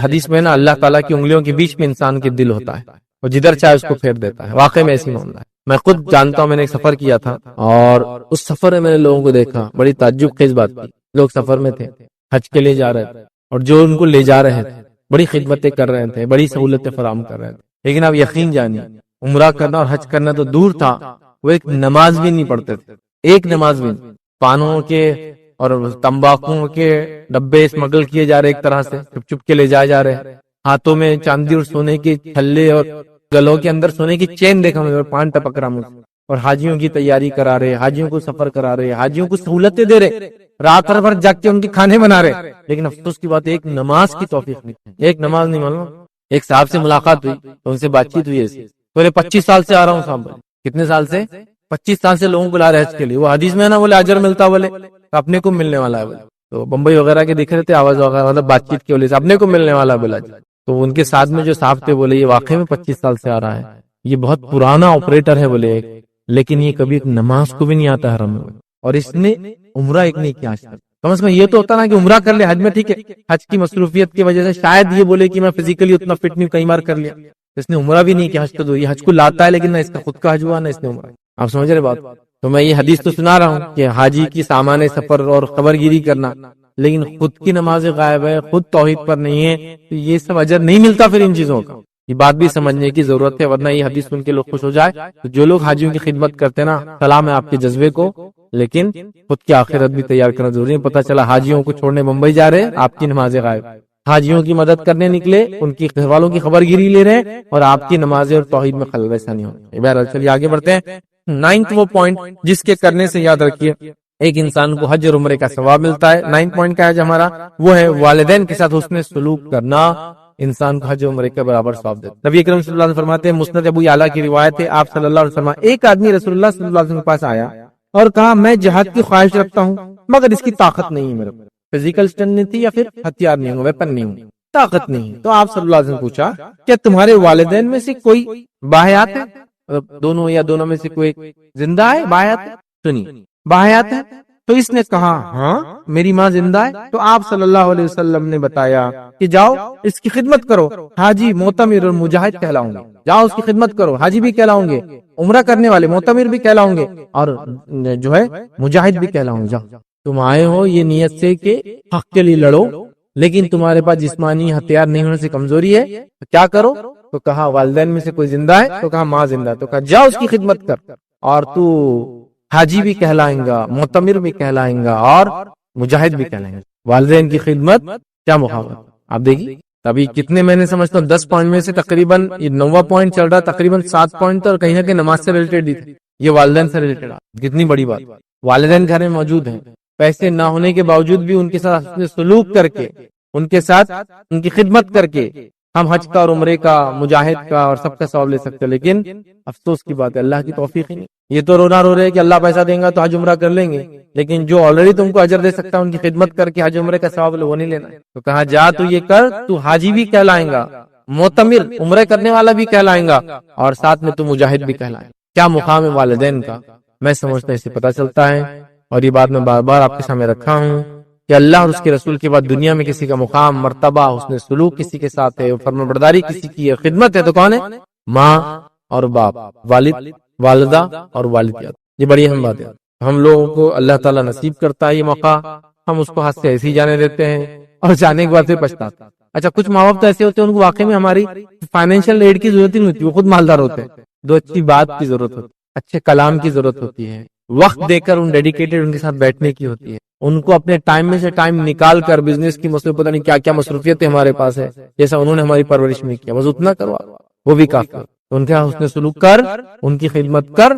حدیث میں نا اللہ تعالیٰ کی انگلیوں کے بیچ میں انسان کے دل ہوتا ہے، اور جدھر چاہے اس کو پھیر دیتا ہے۔ واقعی میں ایسی معاملہ ہے، میں خود جانتا ہوں، میں نے ایک سفر کیا تھا اور اس سفر میں نے لوگوں کو دیکھا، بڑی تعجب خیز بات تھی۔ لوگ سفر میں تھے، حج کے لیے جا رہے تھے، اور جو ان کو لے جا رہے تھے بڑی خدمتیں کر رہے تھے، بڑی سہولتیں فراہم کر رہے تھے، لیکن آپ یقین جانیے عمرہ کرنا اور حج کرنا تو دور تھا، وہ ایک نماز بھی نہیں پڑھتے تھے، ایک نماز بھی نہیں۔ پانوں کے اور تمباکو کے ڈبے اسمگل کیے جا رہے، ایک طرح سے چپ چپ کے لے جائے جا رہے، ہاتھوں میں چاندی اور سونے کے چھلے اور گلوں کے اندر سونے کی چین دیکھا مجھے، اور پان ٹپک رہا مجھے، اور حاجیوں کی تیاری کرا رہے، حاجیوں کو سفر کرا رہے، حاجیوں کو سہولتیں دے رہے، رات بھر جاگ کے ان کے کھانے بنا رہے، لیکن افسوس کی بات ایک نماز کی توفیق نہیں، ایک نماز نہیں معلوم۔ ایک صاحب سے ملاقات ہوئی تو ان سے بات چیت ہوئی ایسی، بولے 25 سال سے آ رہا ہوں صاحب۔ کتنے سال سے؟ 25 سال سے لوگوں کو بلا رہے حج کے لیے۔ وہ حدیث میں نا بولے اجر ملتا، بولے اپنے کو ملنے والا ہے، بولے تو بمبئی وغیرہ کے دکھ رہے تھے آواز وغیرہ، مطلب بات چیت کی وجہ سے اپنے کو ملنے والا بلا جی. تو ان کے ساتھ میں جو صاحب تھے بولے یہ واقعی میں 25 سال سے آ رہا ہے، یہ بہت پرانا آپریٹر ہے بولے، لیکن یہ کبھی نماز کو بھی نہیں آتا حرم میں، اور اس نے عمرہ ایک نہیں کیا آج تک. کم از کم یہ تو ہوتا نا کہ عمرہ کر لے، حج میں ٹھیک ہے، حج کی مصروفیت کی وجہ سے شاید یہ بولے کہ میں فزیکلی اتنا فٹ نہیں، کئی بار کر لیا. اس نے عمرہ بھی نہیں کیا، حج تو یہ حج کو لاتا ہے لیکن نہ اس کا خود کا حج ہوا نہ اس نے عمرہ. آپ سمجھ رہے بات؟ تو میں یہ حدیث تو سنا رہا ہوں کہ حاجی کی سامان سفر اور خبر گیری کرنا، لیکن خود کی نماز غائب ہے، خود توحید پر نہیں ہے، تو یہ سب اجر نہیں ملتا پھر ان چیزوں کا. یہ بات بھی سمجھنے کی ضرورت ہے، ورنہ یہ حدیث سن کے لوگ خوش ہو جائے. تو جو لوگ حاجیوں کی خدمت کرتے ہیں نا، سلام ہے آپ کے جذبے کو، لیکن خود کی آخرت بھی تیار کرنا ضروری ہے. پتہ چلا حاجیوں کو چھوڑنے ممبئی جا رہے، آپ کی نماز غائب. حاجیوں کی مدد کرنے نکلے، ان کی گھر والوں کی خبر گیری لے رہے، اور آپ کی نمازیں اور توحید میں خلل. ایسا نہیں ہونا. بہرحال چلیے آگے بڑھتے ہیں. 9 وہ پوائنٹ جس کے کرنے سے یاد رکھیے ایک انسان کو حج اور عمرے کا ثواب ملتا ہے. 9 پوائنٹ کا ہے جو ہمارا، وہ ہے والدین کے ساتھ حسن سلوک کرنا انسان کو حج و عمرے کے برابر ثواب دیتا ہے. نبی اکرم صلی اللہ علیہ وسلم فرماتے ہیں، مسند ابو یعلا کی روایت ہے، آپ صلی اللہ علیہ وسلم، ایک آدمی رسول اللہ صلی اللہ علیہ وسلم کے پاس آیا اور کہا میں جہاد کی خواہش رکھتا ہوں مگر اس کی طاقت نہیں ہے، میرے فزیکل اسٹرینتھ نہیں تھی یا پھر ہتھیار نہیں ہوں، ویپن نہیں ہوں، طاقت نہیں. تو آپ صلی اللہ علیہ وسلم پوچھا کیا تمہارے والدین میں سے کوئی باحیات ہے؟ دونوں یا دونوں میں سے کوئی زندہ ہے؟ باحیات ہے؟ سنی باحیات ہے؟ تو اس نے کہا ہاں میری ماں زندہ ہے. تو آپ صلی اللہ علیہ وسلم نے بتایا کہ جاؤ اس کی خدمت کرو، حاجی معتمر اور مجاہد کہلاؤں گے. جاؤ اس کی خدمت کرو، حاجی بھی کہلاؤں گے، عمرہ کرنے والے معتمر بھی کہلاؤں گے، اور جو ہے مجاہد بھی کہلاؤں گے. جاؤ تم آئے ہو یہ نیت سے کہ حق کے لیے لڑو، لیکن تمہارے پاس جسمانی ہتھیار نہیں ہونے سے کمزوری ہے، تو کیا کرو؟ تو کہا والدین میں سے کوئی زندہ ہے؟ تو کہا ماں زندہ ہے. تو کہا جاؤ اس کی خدمت کر، اور تو حاجی بھی کہلائیں گا، معتمر بھی کہلائیں گا، اور مجاہد بھی کہلائیں گا. والدین کی خدمت کیا مقام ہے آپ دیکھیے. ابھی کتنے میں نے سمجھتا ہوں 10 پوائنٹ میں سے تقریباً یہ 9واں پوائنٹ چل رہا، تقریباً 7 پوائنٹ اور کہیں نہ کہیں نماز سے ریلیٹڈ ہی تھے. یہ والدین سے ریلیٹڈ، کتنی بڑی بات. والدین گھر میں موجود ہیں، پیسے نہ ہونے کے باوجود بھی ان کے ساتھ سلوک کر کے، ان کے ساتھ ان کی خدمت کر کے ہم حج کا اور عمرے کا، مجاہد کا اور سب کا ثواب لے سکتے. لیکن افسوس کی بات ہے اللہ کی توفیق ہی نہیں. یہ تو رونا رو رہے کہ اللہ پیسہ دیں گا تو حج عمرہ کر لیں گے، لیکن جو آلریڈی تم کو اجر دے سکتا ہے ان کی خدمت کر کے حج عمرے کا ثواب وہ نہیں لینا. تو کہا جا تو یہ کر، تو حاجی بھی کہلائیں گا، معتمر عمرے کرنے والا بھی کہلائیں گا، اور ساتھ میں تو مجاہد بھی کہلائیں. کیا مقام ہے والدین کا. میں سمجھتا ہوں اسے پتہ چلتا ہے، اور یہ بات میں بار بار آپ کے سامنے رکھا ہوں کہ اللہ اور اس کے رسول کے بعد دنیا میں کسی کا مقام، مرتبہ، حسن سلوک کسی کے ساتھ ہے، فرمانبرداری کسی کی ہے، خدمت ہے تو کون ہے؟ ماں اور باپ، والد، والدہ اور والدیات. یہ بڑی اہم بات ہے. ہم لوگوں کو اللہ تعالیٰ نصیب کرتا ہے یہ موقع، ہم اس کو ہاتھ سے ایسے ہی جانے دیتے ہیں اور جانے کے بعد پھر پچھتاتے ہیں. اچھا کچھ ماں باپ تو ایسے ہوتے ہیں ان کو واقعی میں ہماری فائنینشیل ایڈ کی ضرورت ہی نہیں ہوتی، وہ خود مالدار ہوتے ہیں. دو اچھی بات کی ضرورت ہوتی ہے، اچھے کلام کی ضرورت ہوتی ہے، وقت دے کر ان ڈیڈیکیٹڈ ان کے ساتھ بیٹھنے کی ہوتی ہے، ان کو اپنے ٹائم میں سے ٹائم نکال کر بزنس کی مصروف، پتہ نہیں کیا کیا مصروفیتیں ہمارے پاس ہے، جیسا انہوں نے ہماری پرورش میں کیا، بس اتنا کرو وہ بھی کافی. تو ان کے حسن سلوک کر، ان کی خدمت کر،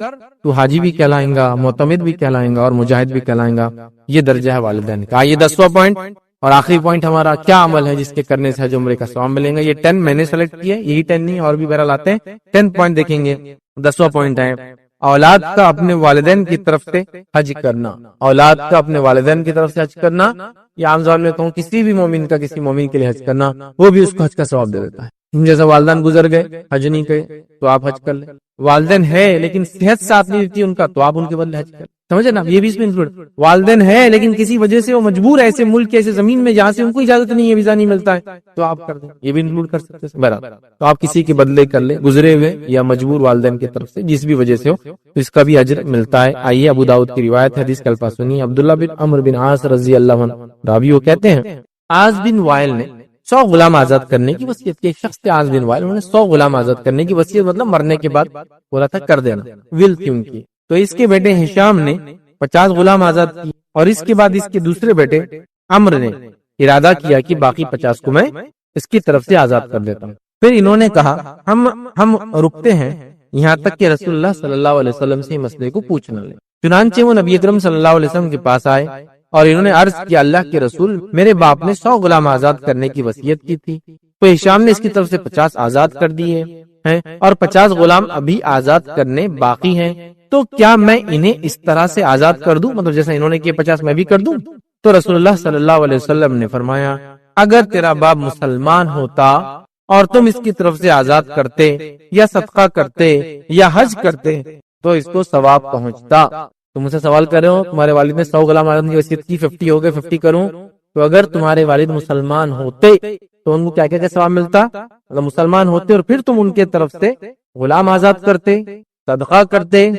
تو حاجی بھی کہلائیں گا، معتمد بھی کہلائیں گا، اور مجاہد بھی کہلائیں گا. یہ درجہ ہے والدین کا. یہ 10واں پوائنٹ اور آخری پوائنٹ ہمارا، کیا عمل ہے جس کے کرنے سے حج عمرے کا ثواب ملیں گا. یہ 10 میں نے سلیکٹ کیا، یہی 10 نہیں اور بھی بہرحال آتے ہیں. 10 پوائنٹ دیکھیں گے. 10واں پوائنٹ ہے اولاد کا اپنے والدین کی طرف سے حج کرنا. اولاد کا اپنے والدین کی طرف سے حج کرنا، یہ عام زبان میں کہوں کسی بھی مومن کا کسی مومن کے لیے حج کرنا، وہ بھی اس کو حج کا ثواب دے دیتا ہے. جیسا والدین گزر گئے، حج نہیں گئے، تو آپ حج کر لیں. والدین ہے لیکن صحت ساتھ نہیں دیتی ان کا، تو آپ ان کے بدلے حج کر. سمجھے نا، یہ بھی اس میں انکلوڈ. والدین ہے لیکن کسی وجہ سے وہ مجبور ہے ایسے ملک ایسے زمین میں جہاں سے ان کو اجازت نہیں ہے، ویزا نہیں ملتا ہے، تو آپ کر دیں. یہ بھی انکلوڈ کر سکتے ہیں بہرحال. تو آپ کسی کے بدلے کر لیں، گزرے ہوئے یا مجبور والدین کی طرف سے جس بھی وجہ سے ہو، تو اس کا بھی اجر ملتا ہے. آئیے ابو داؤد کی روایت حدیث کا الفاظ سنیے. عبداللہ بن عمرو بن عاص رضی اللہ عنہ راوی وہ کہتے ہیں عاص بن وائل نے 100 غلام آزاد کرنے کی وصیت کی. ایک شخص تھے عاص بن وائل، انہوں نے 100 غلام آزاد کرنے کی وصیت، مطلب مرنے کے بعد بولا تھا کر دینا، ول تھی ان کی. تو اس کے بیٹے ہشام نے 50 غلام آزاد کی، اور اس کے بعد اس کے دوسرے بیٹے عمرو نے ارادہ کیا کہ باقی 50 کو میں اس کی طرف سے آزاد کر دیتا ہوں. پھر انہوں نے کہا ہم رکتے ہیں یہاں تک کہ رسول اللہ صلی اللہ علیہ وسلم سے مسئلے کو پوچھنا لیں. چنانچہ وہ نبی اکرم صلی اللہ علیہ وسلم کے پاس آئے اور انہوں نے عرض کیا اللہ کے رسول، میرے باپ نے 100 غلام آزاد کرنے کی وصیت کی تھی، تو ہشام نے اس کی طرف سے 50 آزاد کر دیے ہیں اور 50 غلام ابھی آزاد کرنے باقی ہیں، تو کیا میں انہیں اس طرح سے آزاد کر دوں، مطلب جیسا انہوں نے کیا 50 میں بھی کر دوں؟ تو رسول اللہ صلی اللہ علیہ وسلم نے فرمایا اگر تیرا باپ مسلمان ہوتا اور تم اس کی طرف سے آزاد کرتے یا صدقہ کرتے یا حج کرتے تو اس کو ثواب پہنچتا. تم مجھ سے سوال کر رہے ہو تمہارے والد نے 100 غلام آزاد کی وصیت کی 50 ہو گئے 50 کروں تو اگر تمہارے والد مسلمان ہوتے تو ان کو کیا کیا ثواب ملتا؟ اگر مسلمان ہوتے اور پھر تم ان کے طرف سے غلام آزاد کرتے صدقہ کرتے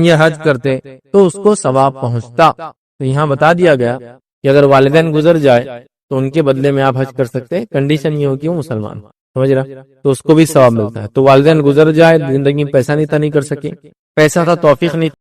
یا حج کرتے تو اس کو ثواب پہنچتا. تو یہاں بتا دیا گیا کہ اگر والدین گزر جائے تو ان کے بدلے میں آپ حج کر سکتے ہیں, کنڈیشن یہ ہو کہ وہ مسلمان سمجھ رہا تو اس کو بھی ثواب ملتا ہے. تو والدین گزر جائے زندگی میں پیسہ نہیں کر سکے, پیسہ تھا توفیق نہیں